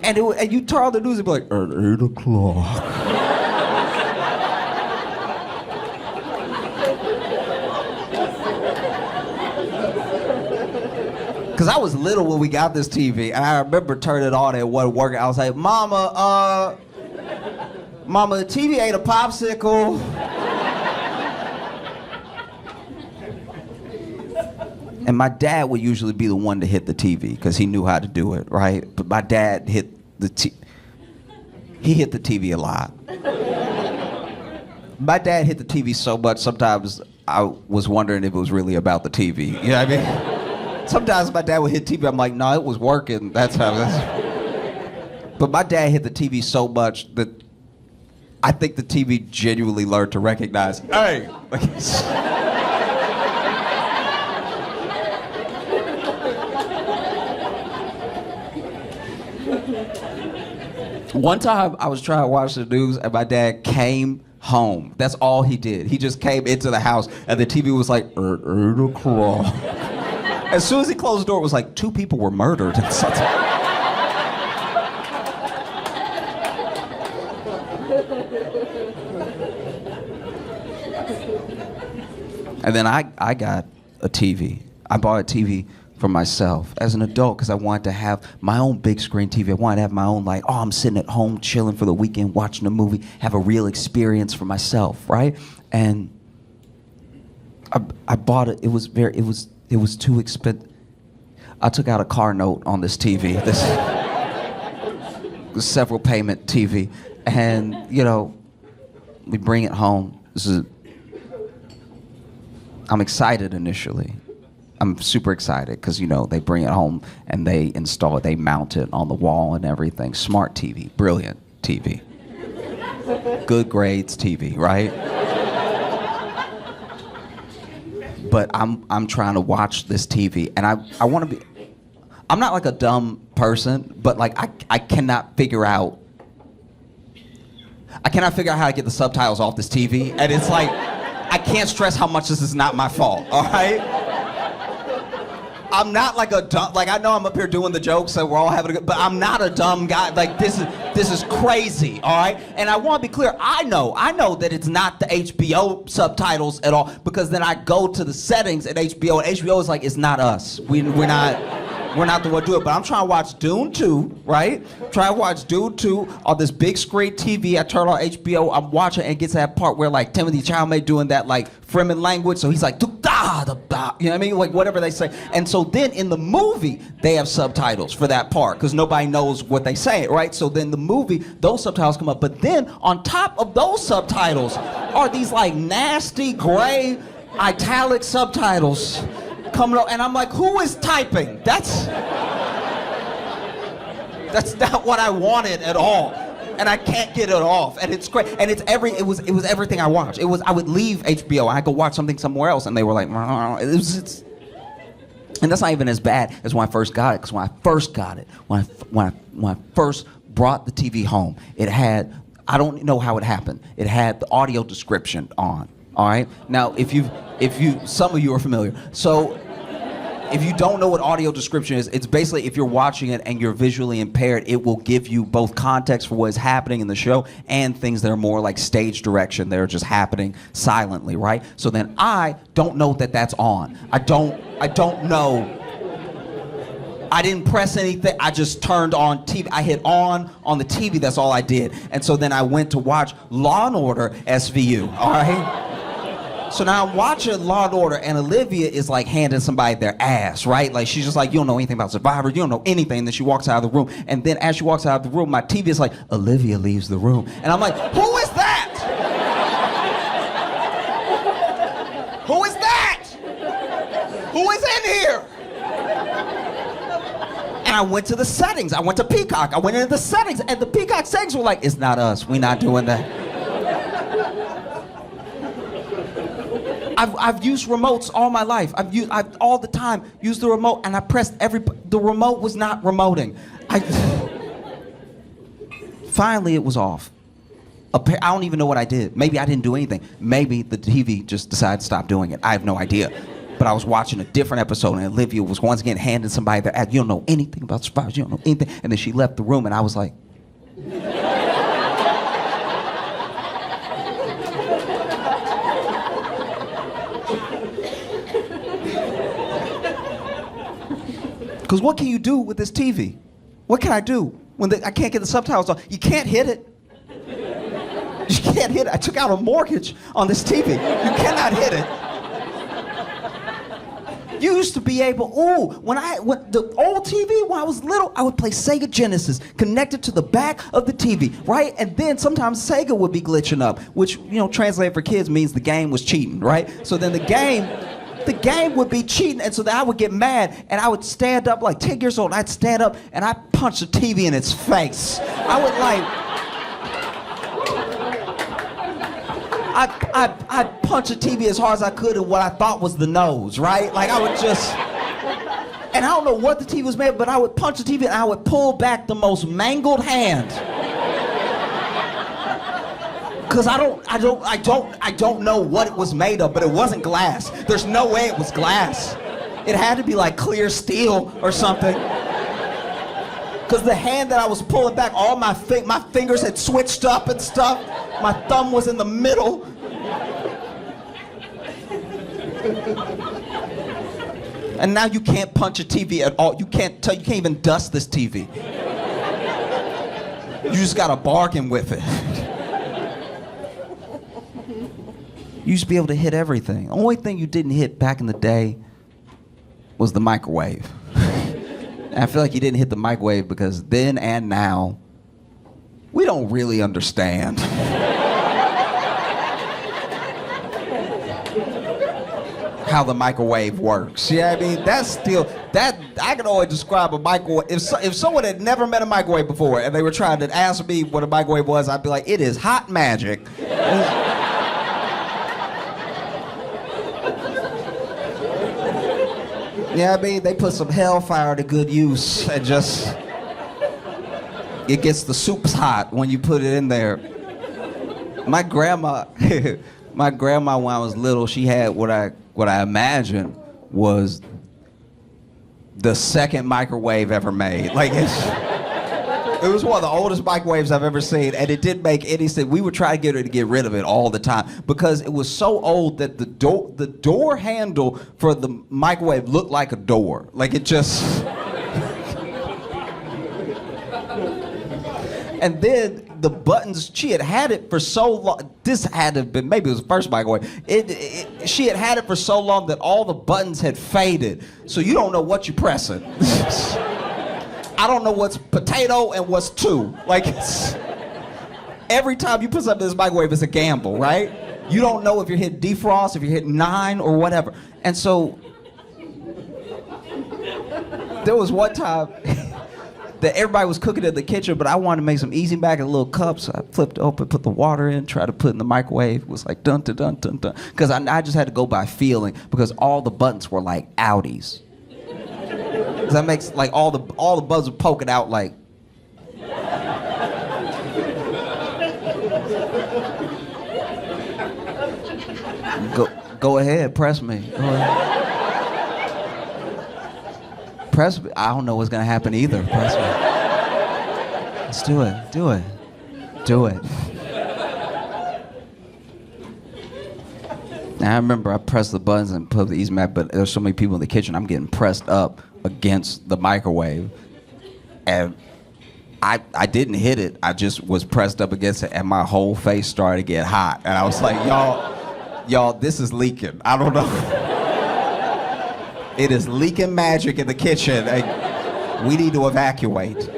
And you'd turn on the news and be like, at 8 o'clock. Because I was little when we got this TV, and I remember turning it on and it wasn't working. I was like, Mama, the TV ate a popsicle. And my dad would usually be the one to hit the TV because he knew how to do it, right? But my dad hit the he hit the TV a lot. My dad hit the TV so much, sometimes I was wondering if it was really about the TV. You know what I mean? Sometimes my dad would hit TV, I'm like, no, it was working. That's how But my dad hit the TV so much that I think the TV genuinely learned to recognize, hey! One time I was trying to watch the news and my dad came home. That's all he did. He just came into the house and the TV was like, 8 o'clock. As soon as he closed the door, it was like 2 people were murdered. And then I got a TV. I bought a TV for myself as an adult because I wanted to have my own big screen TV. I wanted to have my own, like, oh, I'm sitting at home chilling for the weekend, watching a movie, have a real experience for myself, right? And I bought it. It was too expensive. I took out a car note on this TV, this several payment TV, and you know, we bring it home. I'm excited initially. I'm super excited because, you know, they bring it home and they install it, they mount it on the wall and everything. Smart TV, brilliant TV. Good grades TV, right? But I'm trying to watch this TV and I want to be, I'm not like a dumb person, but like I cannot figure out how to get the subtitles off this TV, and it's like I can't stress how much this is not my fault. All right. I'm not like a dumb, like I know I'm up here doing the jokes so we're all having a good, but I'm not a dumb guy. Like this is crazy, all right? And I want to be clear, I know that it's not the HBO subtitles at all, because then I go to the settings at HBO and HBO is like, it's not us. We're not the one to do it. But I'm trying to watch Dune 2, right? Trying to watch Dune 2 on this big screen TV. I turn on HBO, I'm watching, and it gets to that part where like Timothy Chalamet doing that like Fremen language, so he's like, you know what I mean? Like whatever they say. And so then in the movie, they have subtitles for that part, because nobody knows what they say, right? So then the movie, those subtitles come up. But then on top of those subtitles are these like nasty gray italic subtitles coming up, and I'm like, who is typing? That's not what I wanted at all, and I can't get it off, and it's great, and it was everything I watched. I would leave HBO, I could watch something somewhere else, and they were like, and that's not even as bad as when I first got it, because when I first got it, when I first brought the TV home, it had, I don't know how it happened, it had the audio description on. All right. Now, if you, some of you are familiar. So, if you don't know what audio description is, it's basically if you're watching it and you're visually impaired, it will give you both context for what is happening in the show and things that are more like stage direction that are just happening silently, right? So then I don't know that that's on. I don't know. I didn't press anything. I just turned on TV. I hit on the TV. That's all I did. And so then I went to watch Law and Order SVU. All right. So now I'm watching Law & Order, and Olivia is like handing somebody their ass, right? Like she's just like, you don't know anything about Survivor, you don't know anything. And then she walks out of the room, and then as she walks out of the room, my TV is like, Olivia leaves the room. And I'm like, who is that? Who is that? Who is in here? And I went to the settings. I went to Peacock. I went into the settings, and the Peacock settings were like, it's not us. We're not doing that. I've used remotes all my life. I've all the time used the remote, and I pressed the remote was not remoting. Finally, it was off. I don't even know what I did. Maybe I didn't do anything. Maybe the TV just decided to stop doing it. I have no idea. But I was watching a different episode, and Olivia was once again handing somebody their ad. You don't know anything about Survivor. You don't know anything. And then she left the room, and I was like, because what can you do with this TV? What can I do when I can't get the subtitles on? You can't hit it. You can't hit it. I took out a mortgage on this TV. You cannot hit it. You used to be able, when the old TV, when I was little, I would play Sega Genesis connected to the back of the TV, right? And then sometimes Sega would be glitching up, which, translated for kids means the game was cheating, right? So then the game would be cheating, and so then I would get mad, and I would stand up, like 10 years old, I'd stand up, and I'd punch the TV in its face. I would I'd punch the TV as hard as I could in what I thought was the nose, right? Like I would just, and I don't know what the TV was made of, but I would punch the TV and I would pull back the most mangled hand. Cause I don't know what it was made of, but it wasn't glass. There's no way it was glass. It had to be like clear steel or something. Cause the hand that I was pulling back, all my fingers had switched up and stuff. My thumb was in the middle. And now you can't punch a TV at all. You can't even dust this TV. You just gotta bargain with it. You used to be able to hit everything. The only thing you didn't hit back in the day was the microwave. And I feel like you didn't hit the microwave because then and now, we don't really understand how the microwave works. Yeah, I mean, I can always describe a microwave. If someone had never met a microwave before and they were trying to ask me what a microwave was, I'd be like, it is hot magic. Yeah, I mean, they put some hellfire to good use and just, it gets the soups hot when you put it in there. My grandma, when I was little, she had what I imagined was the second microwave ever made. Like it was one of the oldest microwaves I've ever seen, and it didn't make any sense. We would try to get her to get rid of it all the time because it was so old that the door handle for the microwave looked like a door. Like it just. And then the buttons, she had it for so long. This had to have been, maybe it was the first microwave. She had it for so long that all the buttons had faded. So you don't know what you're pressing. I don't know what's potato and what's two. Like, every time you put something in this microwave, it's a gamble, right? You don't know if you're hitting defrost, if you're hitting 9 or whatever. And so, there was one time that everybody was cooking in the kitchen, but I wanted to make some easy mac in a little cup, so I flipped open, put the water in, tried to put it in the microwave. It was like dun dun dun dun dun, because I just had to go by feeling, because all the buttons were like outies. Does that make like all the buttons were poking out like. Go ahead, press me. Go ahead. Press me. I don't know what's gonna happen either. Press me. Let's do it. Do it. Do it. Now I remember I pressed the buttons and put the easy mac, but there's so many people in the kitchen. I'm getting pressed up against the microwave, and I didn't hit it. I just was pressed up against it, and my whole face started to get hot. And I was like, y'all, this is leaking. I don't know. It is leaking magic in the kitchen. We need to evacuate.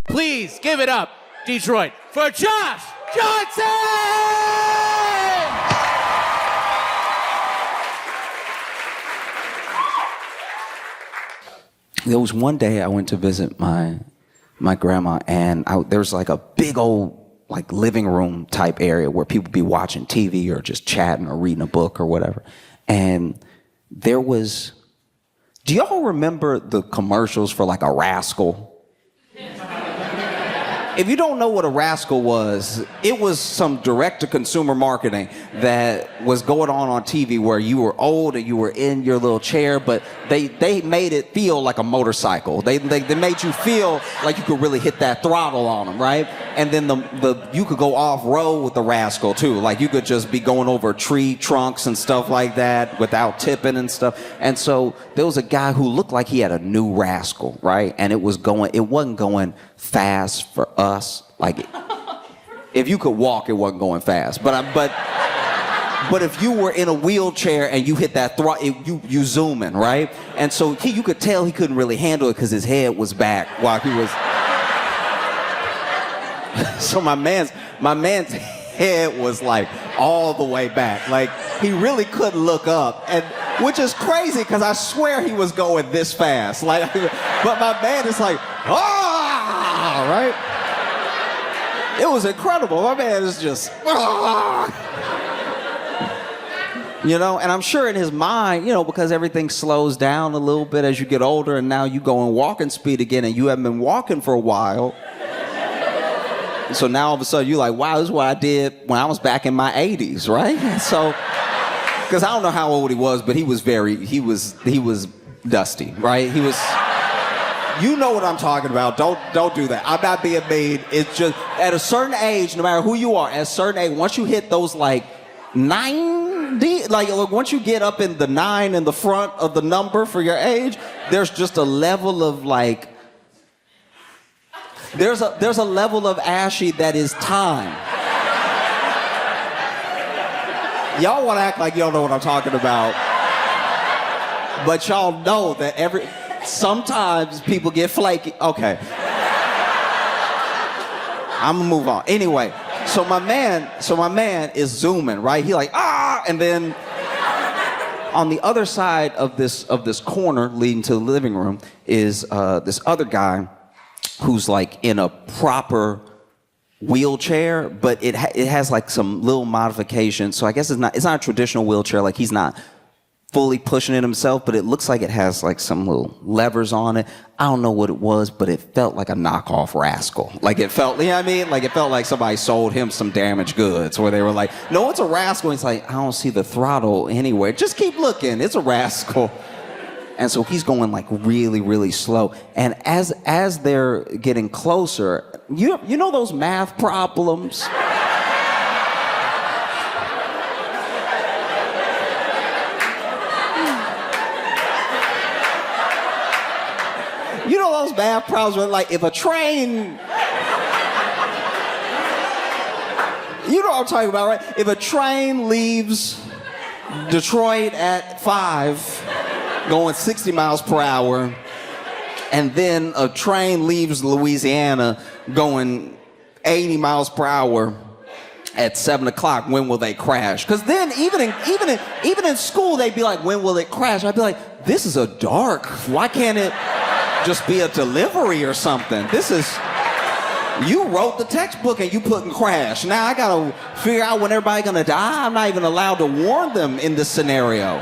Please give it up, Detroit, for Josh Johnson! There was one day I went to visit my grandma, and there was like a big old like living room type area where people be watching TV or just chatting or reading a book or whatever. And there was, do y'all remember the commercials for like a Rascal? If you don't know what a Rascal was, it was some direct-to-consumer marketing that was going on TV where you were old and you were in your little chair, but they made it feel like a motorcycle. They made you feel like you could really hit that throttle on them, right? And then you could go off-road with the Rascal, too. Like, you could just be going over tree trunks and stuff like that without tipping and stuff. And so there was a guy who looked like he had a new Rascal, right? And it wasn't going fast for us. Like, if you could walk, it wasn't going fast. But if you were in a wheelchair and you hit that throttle, you zooming, right? And so you could tell he couldn't really handle it because his head was back while he was. So my man's head was like all the way back. Like, he really couldn't look up, and which is crazy because I swear he was going this fast. Like, but my man is like, right? It was incredible. My man is just, you know, and I'm sure in his mind, you know, because everything slows down a little bit as you get older, and now you go in walking speed again, and you haven't been walking for a while. So now all of a sudden you're like, wow, this is what I did when I was back in my 80s, right? So, because I don't know how old he was, but he was dusty, right? He was. You know what I'm talking about. Don't do that. I'm not being mean. It's just at a certain age, no matter who you are, at a certain age, once you hit those like 90, like once you get up in the 9 in the front of the number for your age, there's just a level of like, there's a level of ashy that is time. Y'all want to act like y'all know what I'm talking about, but y'all know that sometimes people get flaky. Okay. I'm gonna move on. Anyway, so my man is zooming, right? He like, and then on the other side of this corner leading to the living room is this other guy who's like in a proper wheelchair, but it has like some little modifications. So I guess it's not a traditional wheelchair. Like he's not fully pushing it himself, but it looks like it has like some little levers on it. I don't know what it was, but it felt like a knockoff Rascal. Like it felt, you know what I mean? Like it felt like somebody sold him some damaged goods where they were like, no, it's a Rascal. He's like, I don't see the throttle anywhere. Just keep looking. It's a Rascal. And so he's going like really, really slow. And as they're getting closer, you know those math problems? You know those math problems where like if a train... You know what I'm talking about, right? If a train leaves Detroit at 5, going 60 miles per hour, and then a train leaves Louisiana going 80 miles per hour at 7 o'clock, when will they crash? Because then even in school, they'd be like, when will it crash? I'd be like, this is a dark. Why can't it just be a delivery or something? This is... You wrote the textbook and you put in crash. Now I gotta figure out when everybody's gonna die. I'm not even allowed to warn them in this scenario.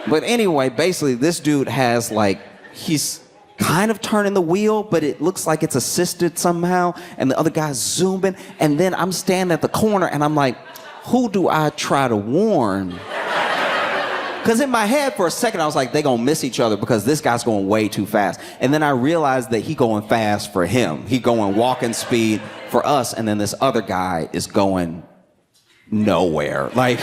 But anyway, basically this dude has like, he's kind of turning the wheel, but it looks like it's assisted somehow, and the other guy's zooming, and then I'm standing at the corner and I'm like, who do I try to warn? Because in my head for a second I was like, they gonna miss each other because this guy's going way too fast. And then I realized that he going fast for him. He going walking speed for us, and then this other guy is going nowhere. Like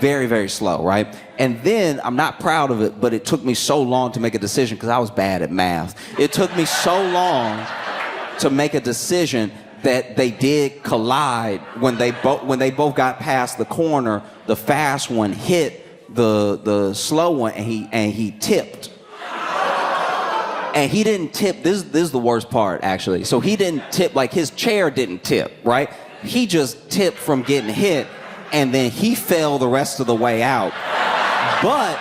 very, very slow, right? And then, I'm not proud of it, but it took me so long to make a decision because I was bad at math. It took me so long to make a decision that they did collide when they both got past the corner. The fast one hit the slow one, and he tipped. And he didn't tip. This is the worst part, actually. So he didn't tip, like his chair didn't tip, right? He just tipped from getting hit, and then he fell the rest of the way out. But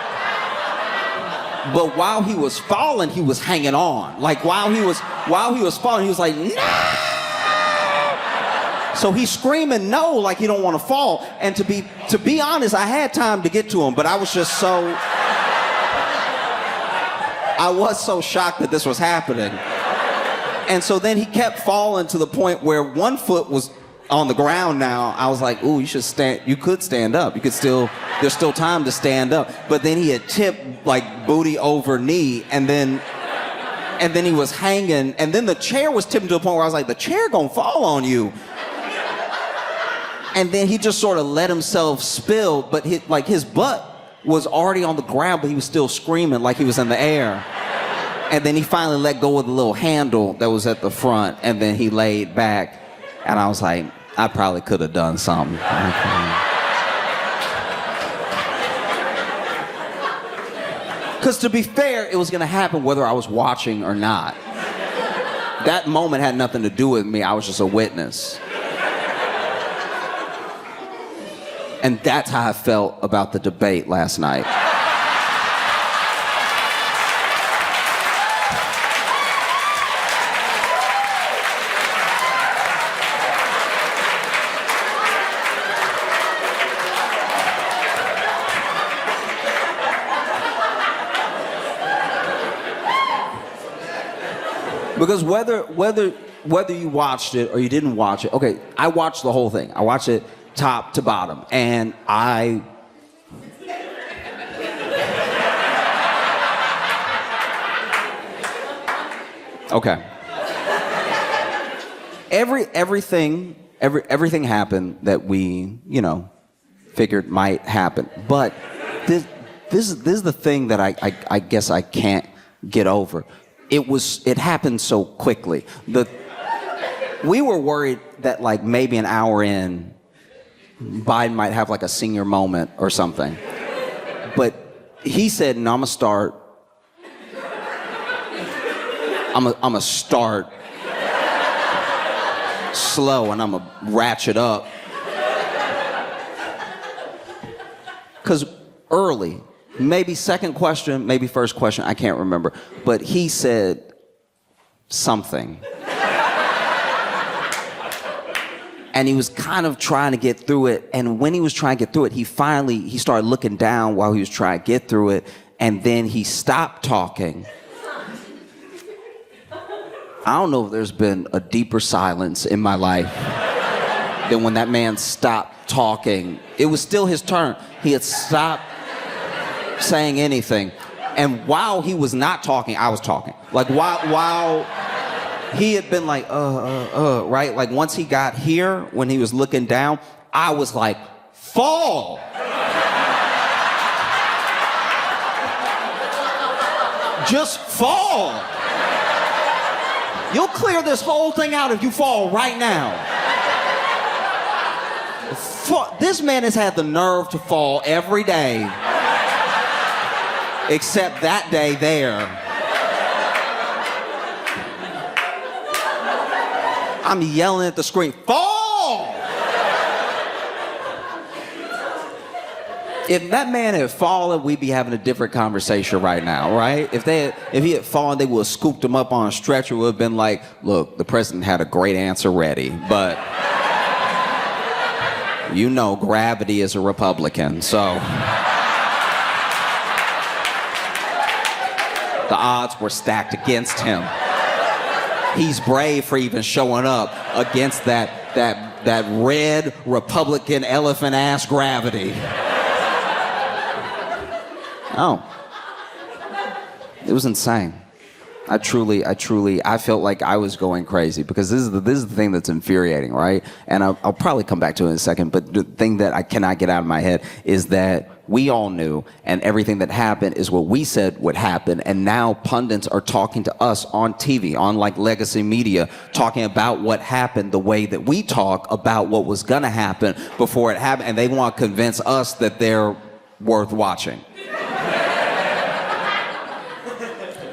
while he was falling, he was hanging on. Like while he was falling, he was like, no! So he's screaming no, like he don't want to fall. And to be honest, I had time to get to him, but I was so shocked that this was happening. And so then he kept falling to the point where one foot was on the ground now. I was like, ooh, you could stand up. There's still time to stand up. But then he had tipped like booty over knee, and then he was hanging, and then the chair was tipping to the point where I was like, the chair gonna fall on you. And then he just sort of let himself spill, but his butt was already on the ground, but he was still screaming like he was in the air. And then he finally let go of the little handle that was at the front, and then he laid back, and I was like, I probably could have done something. Because to be fair, it was going to happen whether I was watching or not. That moment had nothing to do with me. I was just a witness. And that's how I felt about the debate last night. Because whether you watched it or you didn't watch it, okay, I watched the whole thing. I watched it top to bottom, and okay. Everything happened that we, figured might happen. But this is the thing that I guess I can't get over. It happened so quickly. We were worried that like maybe an hour in, Biden might have like a senior moment or something. But he said, no, I'm gonna start. I'm gonna start slow, and I'm gonna ratchet up. because early, maybe second question, maybe first question, I can't remember, but he said something. And he was kind of trying to get through it, and when he was trying to get through it, he started looking down while he was trying to get through it, and then he stopped talking. I don't know if there's been a deeper silence in my life than when that man stopped talking. It was still his turn. He had stopped saying anything. And while he was not talking, I was talking. Like while he had been like, right? Like once he got here, when he was looking down, I was like, fall. Just fall. You'll clear this whole thing out if you fall right now. This man has had the nerve to fall every day, except that day there. I'm yelling at the screen, fall! If that man had fallen, we'd be having a different conversation right now, right? If he had fallen, they would have scooped him up on a stretcher. It would have been like, look, the president had a great answer ready, but you know gravity is a Republican, so the odds were stacked against him. He's brave for even showing up against that red Republican elephant-ass gravity. Oh, it was insane. I felt like I was going crazy because this is the thing that's infuriating, right? And I'll probably come back to it in a second, but the thing that I cannot get out of my head is that we all knew, and everything that happened is what we said would happen, and now pundits are talking to us on TV, on like legacy media, talking about what happened the way that we talk about what was gonna happen before it happened, and they want to convince us that they're worth watching.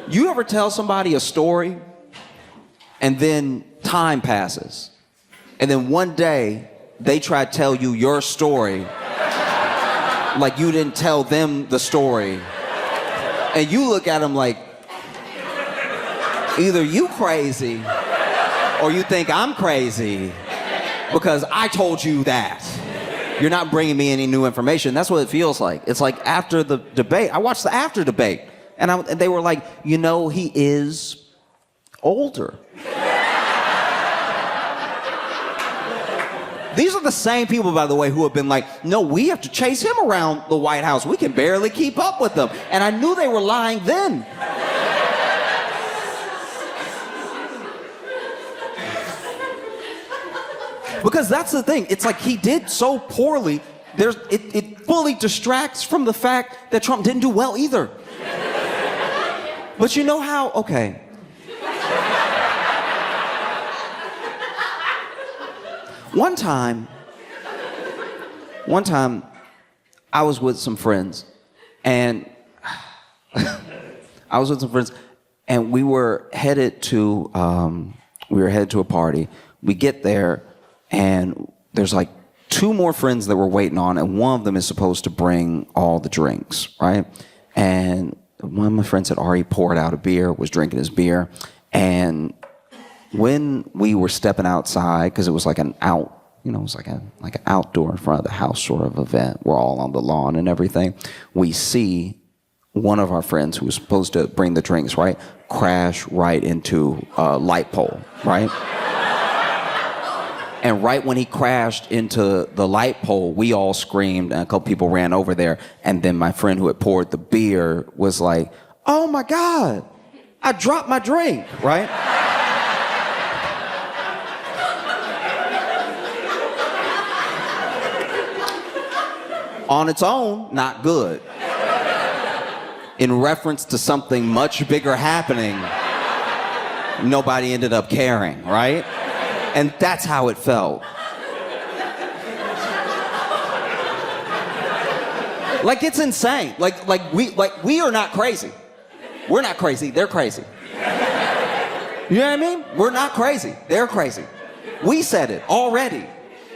You ever tell somebody a story and then time passes and then one day they try to tell you your story like you didn't tell them the story, and you look at them like either you crazy or you think I'm crazy because I told you that. You're not bringing me any new information. That's what it feels like. It's like after the debate, I watched the after debate. And they were like, you know, he is older. These are the same people, by the way, who have been like, no, we have to chase him around the White House. We can barely keep up with them. And I knew they were lying then. Because that's the thing. It's like he did so poorly. It fully distracts from the fact that Trump didn't do well either. But you know how, okay. One time, I was with some friends, and we were headed to a party. We get there, and there's like two more friends that we're waiting on, and one of them is supposed to bring all the drinks, right? And one of my friends had already poured out a beer, was drinking his beer, and when we were stepping outside, because it was like it was like an outdoor in front of the house sort of event, we're all on the lawn and everything, we see one of our friends who was supposed to bring the drinks, right, crash right into a light pole, right? And right when he crashed into the light pole, we all screamed, and a couple people ran over there. And then my friend who had poured the beer was like, oh my God, I dropped my drink, right? On its own, not good. In reference to something much bigger happening, nobody ended up caring, right? And that's how it felt. Like, it's insane. Like we are not crazy. We're not crazy. They're crazy. You know what I mean? We're not crazy. They're crazy. We said it already.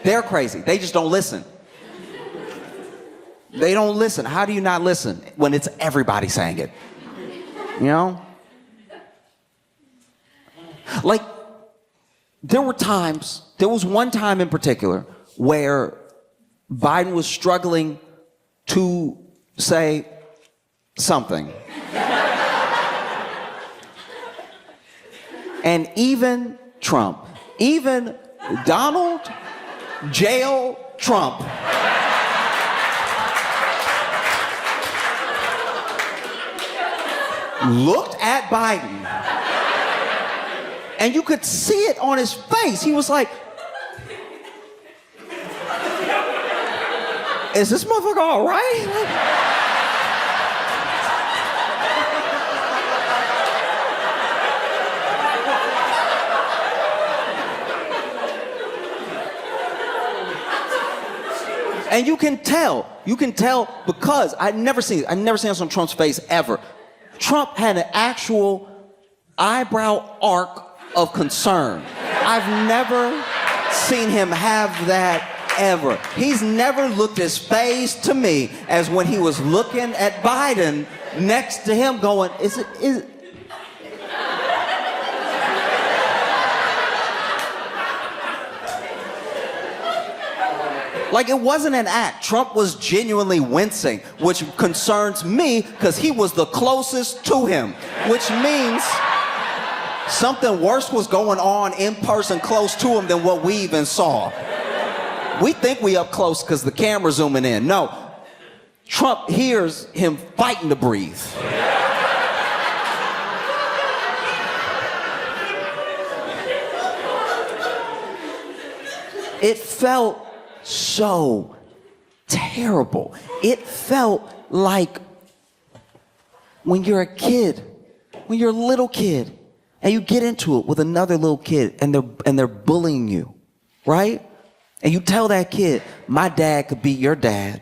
They're crazy. They just don't listen. They don't listen. How do you not listen when it's everybody saying it? You know? Like, there was one time in particular where Biden was struggling to say something. And even Trump, even Donald Jail Trump, looked at Biden, and you could see it on his face. He was like, is this motherfucker all right? And you can tell because I never seen this on Trump's face ever. Trump had an actual eyebrow arc of concern. I've never seen him have that ever. He's never looked as phased to me as when he was looking at Biden next to him going, is it? Like, it wasn't an act. Trump was genuinely wincing, which concerns me because he was the closest to him, which means something worse was going on in person close to him than what we even saw. We think we up close because the camera's zooming in. No, Trump hears him fighting to breathe. It felt so terrible. It felt like when you're a kid, when you're a little kid, and you get into it with another little kid, and they're bullying you, right? And you tell that kid, my dad could be your dad.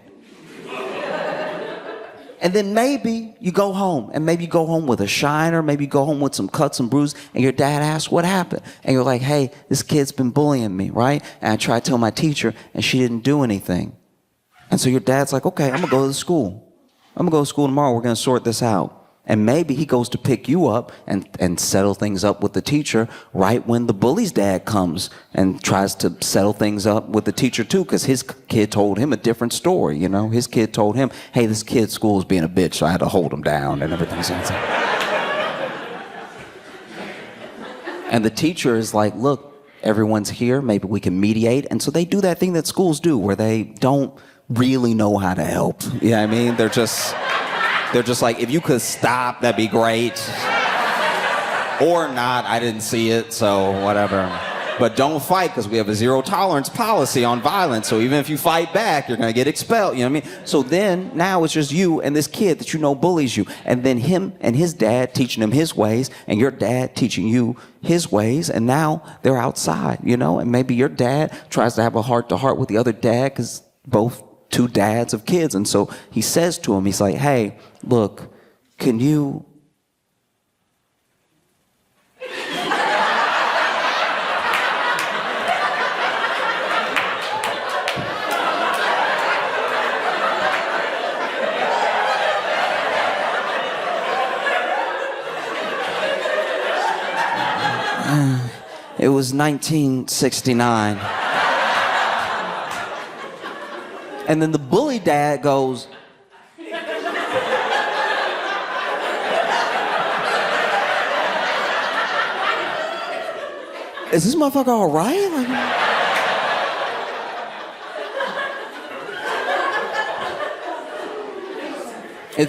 And then maybe you go home, and maybe you go home with a shiner, maybe you go home with some cuts and bruises, and your dad asks what happened. And you're like, hey, this kid's been bullying me, right? And I tried to tell my teacher, and she didn't do anything. And so your dad's like, okay, I'm gonna go to school. I'm gonna go to school tomorrow, we're gonna sort this out. And maybe he goes to pick you up and settle things up with the teacher right when the bully's dad comes and tries to settle things up with the teacher too, because his kid told him a different story, you know? His kid told him, hey, this kid's school is being a bitch, so I had to hold him down and everything. And the teacher is like, look, everyone's here, maybe we can mediate. And so they do that thing that schools do where they don't really know how to help. You know what I mean? They're just like, if you could stop, that'd be great. Or not, I didn't see it, so whatever. But don't fight, because we have a zero tolerance policy on violence, so even if you fight back, you're gonna get expelled, you know what I mean? So then, now it's just you and this kid that you know bullies you, and then him and his dad teaching him his ways, and your dad teaching you his ways, and now they're outside, you know? And maybe your dad tries to have a heart-to-heart with the other dad, because both two dads of kids, and so he says to him, he's like, hey, look, can you... It was 1969. And then the bully dad goes, is this motherfucker all right? It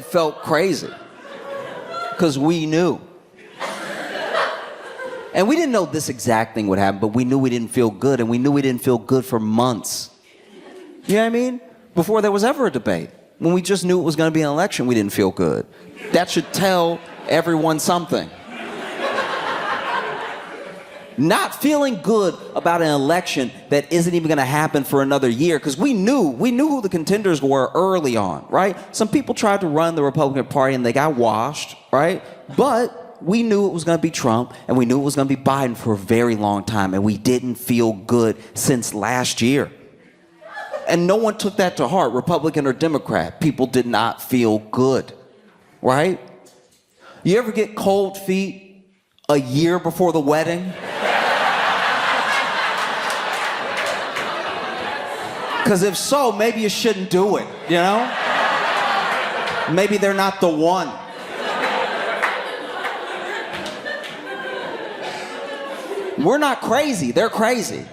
felt crazy. Because we knew. And we didn't know this exact thing would happen, but we knew we didn't feel good, and we knew we didn't feel good for months. You know what I mean? Before there was ever a debate. When we just knew it was going to be an election, we didn't feel good. That should tell everyone something. Not feeling good about an election that isn't even going to happen for another year, because we knew who the contenders were early on, right? Some people tried to run the Republican Party and they got washed, right? But we knew it was going to be Trump, and we knew it was going to be Biden for a very long time, and we didn't feel good since last year. And no one took that to heart, Republican or Democrat. People did not feel good, right? You ever get cold feet a year before the wedding? Because if so, maybe you shouldn't do it, you know? Maybe they're not the one. We're not crazy, they're crazy.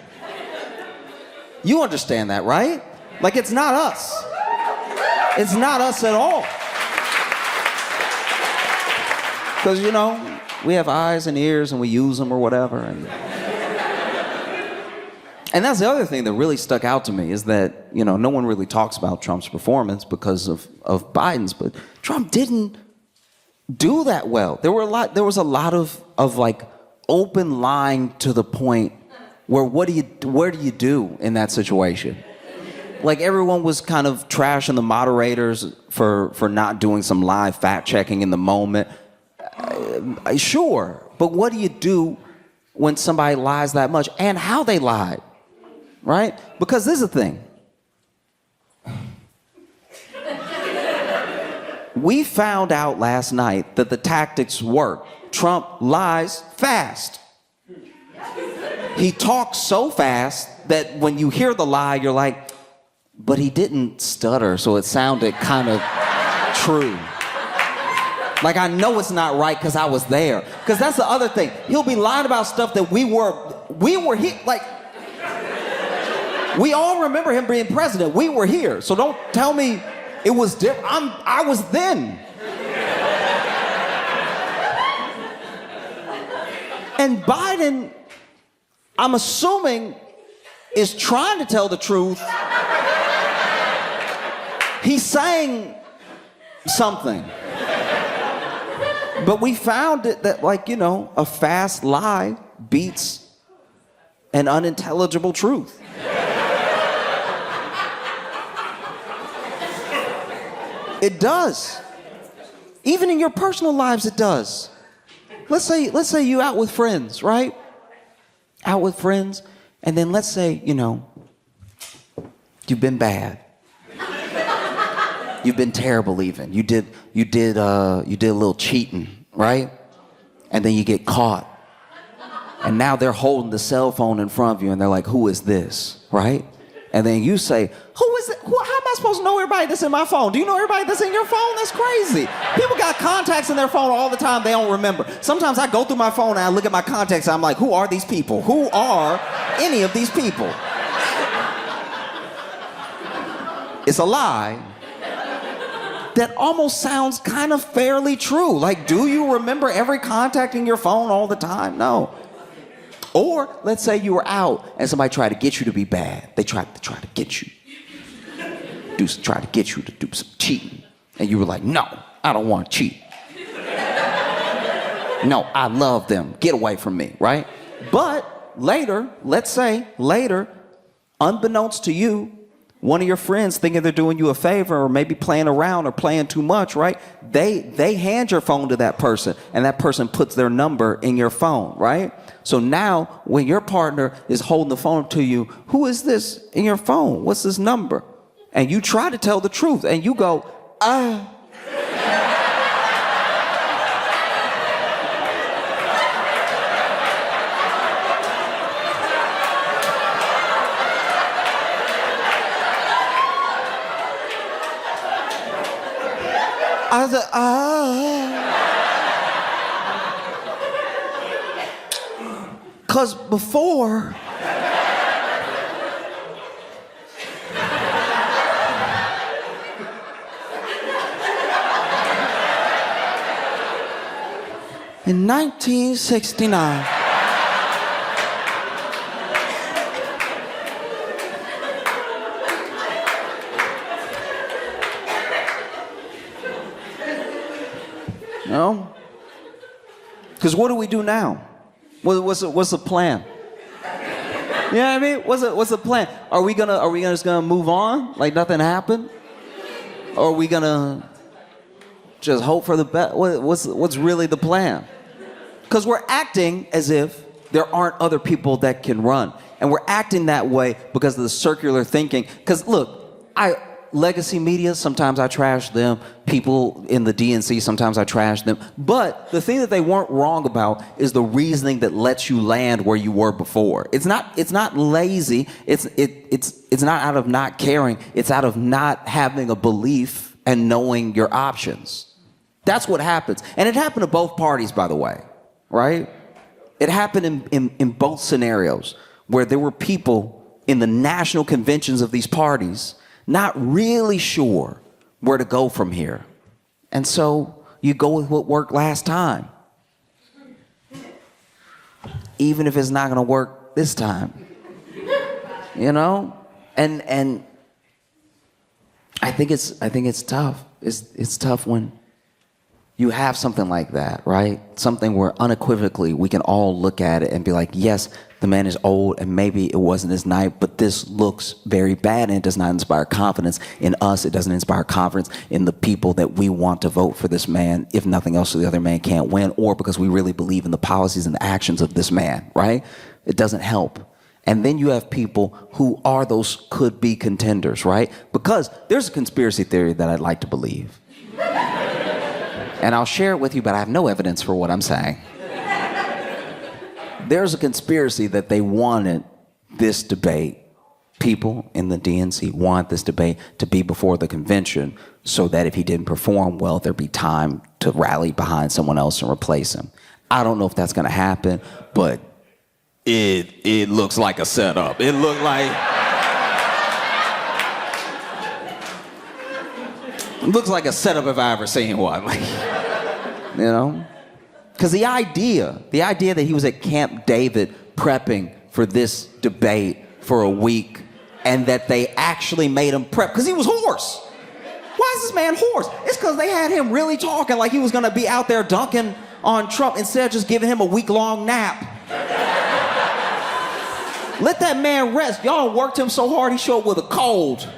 You understand that, right? Like, it's not us. It's not us at all. Because, you know, we have eyes and ears and we use them or whatever. And that's the other thing that really stuck out to me is that, you know, no one really talks about Trump's performance because of Biden's, but Trump didn't do that well. There was a lot of like open lying to the point where where do you do in that situation? Like, everyone was kind of trashing the moderators for not doing some live fact checking in the moment. Sure, but what do you do when somebody lies that much and how they lied? Right? Because this is the thing. We found out last night that the tactics work. Trump lies fast. He talks so fast that when you hear the lie, you're like, but he didn't stutter, so it sounded kind of true. Like, I know it's not right because I was there. Because that's the other thing. He'll be lying about stuff that we were here, like, we all remember him being president. We were here. So don't tell me it was different. I was then. And Biden, I'm assuming, is trying to tell the truth. He's saying something. But we found it that, like, you know, a fast lie beats an unintelligible truth. It does. Even in your personal lives, it does. Let's say you out with friends, right? Out with friends, and then let's say, you know, you've been bad. You've been terrible even. You did a little cheating, right? And then you get caught. And now they're holding the cell phone in front of you and they're like, who is this, right? And then you say, who is it? How am I supposed to know everybody that's in my phone? Do you know everybody that's in your phone? That's crazy. People got contacts in their phone all the time they don't remember. Sometimes I go through my phone and I look at my contacts and I'm like, who are these people? Who are any of these people? It's a lie that almost sounds kind of fairly true. Like, do you remember every contact in your phone all the time? No. Or let's say you were out and somebody tried to get you to be bad. They tried to get you. Try to get you to do some cheating. And you were like, no, I don't want to cheat. No, I love them. Get away from me, right? But later, let's say later, unbeknownst to you, one of your friends thinking they're doing you a favor or maybe playing around or playing too much, right? They hand your phone to that person and that person puts their number in your phone, right? So now when your partner is holding the phone up to you, who is this in your phone? What's this number? And you try to tell the truth and you go, I was like, because before, in 1969, no? Because what do we do now? What's the plan? You know what I mean? What's the plan? Are we just gonna move on like nothing happened? Or are we gonna just hope for the best? What's really the plan? Because we're acting as if there aren't other people that can run. And we're acting that way because of the circular thinking. Because look, legacy media, sometimes I trash them. People in the DNC, sometimes I trash them. But the thing that they weren't wrong about is the reasoning that lets you land where you were before. It's not lazy. It's not out of not caring. It's out of not having a belief and knowing your options. That's what happens. And it happened to both parties, by the way, right? It happened in both scenarios where there were people in the national conventions of these parties not really sure where to go from here. And so you go with what worked last time, even if it's not going to work this time, you know? And I think it's tough. It's tough when you have something like that, right? Something where unequivocally we can all look at it and be like, yes, the man is old and maybe it wasn't his night, but this looks very bad and it does not inspire confidence in us. It doesn't inspire confidence in the people that we want to vote for this man, if nothing else, so the other man can't win, or because we really believe in the policies and the actions of this man, right? It doesn't help. And then you have people who are those could-be contenders, right? Because there's a conspiracy theory that I'd like to believe. And I'll share it with you, but I have no evidence for what I'm saying. There's a conspiracy that they wanted this debate. People in the DNC want this debate to be before the convention so that if he didn't perform well, there'd be time to rally behind someone else and replace him. I don't know if that's going to happen, but it looks like a setup. It looks like a setup if I ever seen one. Like, you know? Because the idea that he was at Camp David prepping for this debate for a week and that they actually made him prep, because he was hoarse. Why is this man hoarse? It's because they had him really talking like he was going to be out there dunking on Trump instead of just giving him a week-long nap. Let that man rest. Y'all worked him so hard he showed up with a cold.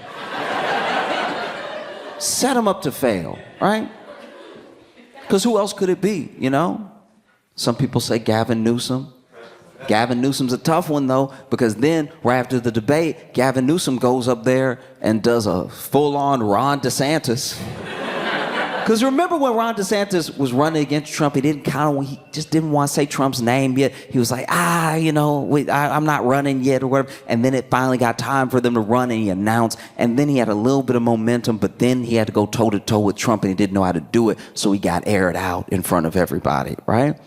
Set him up to fail, right? Because who else could it be, you know? Some people say Gavin Newsom. Gavin Newsom's a tough one, though, because then, right after the debate, Gavin Newsom goes up there and does a full-on Ron DeSantis. Because remember when Ron DeSantis was running against Trump, he just didn't want to say Trump's name yet. He was like, I'm not running yet or whatever. And then it finally got time for them to run and he announced. And then he had a little bit of momentum, but then he had to go toe-to-toe with Trump and he didn't know how to do it. So he got aired out in front of everybody, right?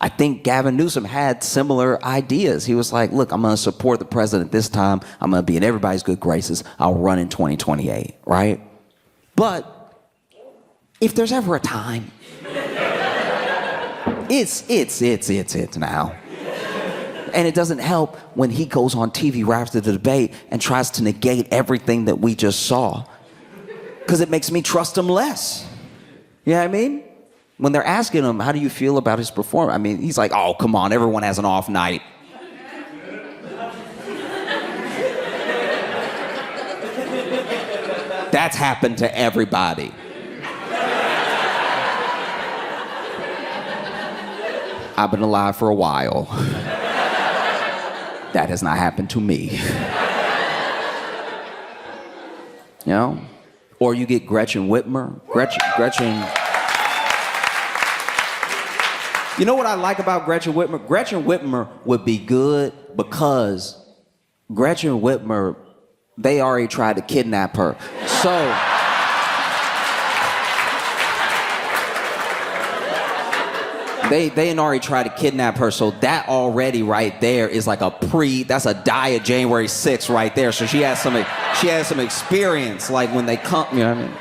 I think Gavin Newsom had similar ideas. He was like, look, I'm going to support the president this time. I'm going to be in everybody's good graces. I'll run in 2028, right? But if there's ever a time, it's now. And it doesn't help when he goes on TV right after the debate and tries to negate everything that we just saw, because it makes me trust him less. You know what I mean? When they're asking him, how do you feel about his performance? I mean, he's like, oh, come on, everyone has an off night. That's happened to everybody. I've been alive for a while. That has not happened to me. You know? Or you get Gretchen Whitmer. Gretchen. You know what I like about Gretchen Whitmer? Gretchen Whitmer would be good because Gretchen Whitmer, they already tried to kidnap her. So they already tried to kidnap her, so that already right there is like that's a die of January 6th right there. So she has some experience, like when they come, you know what I mean?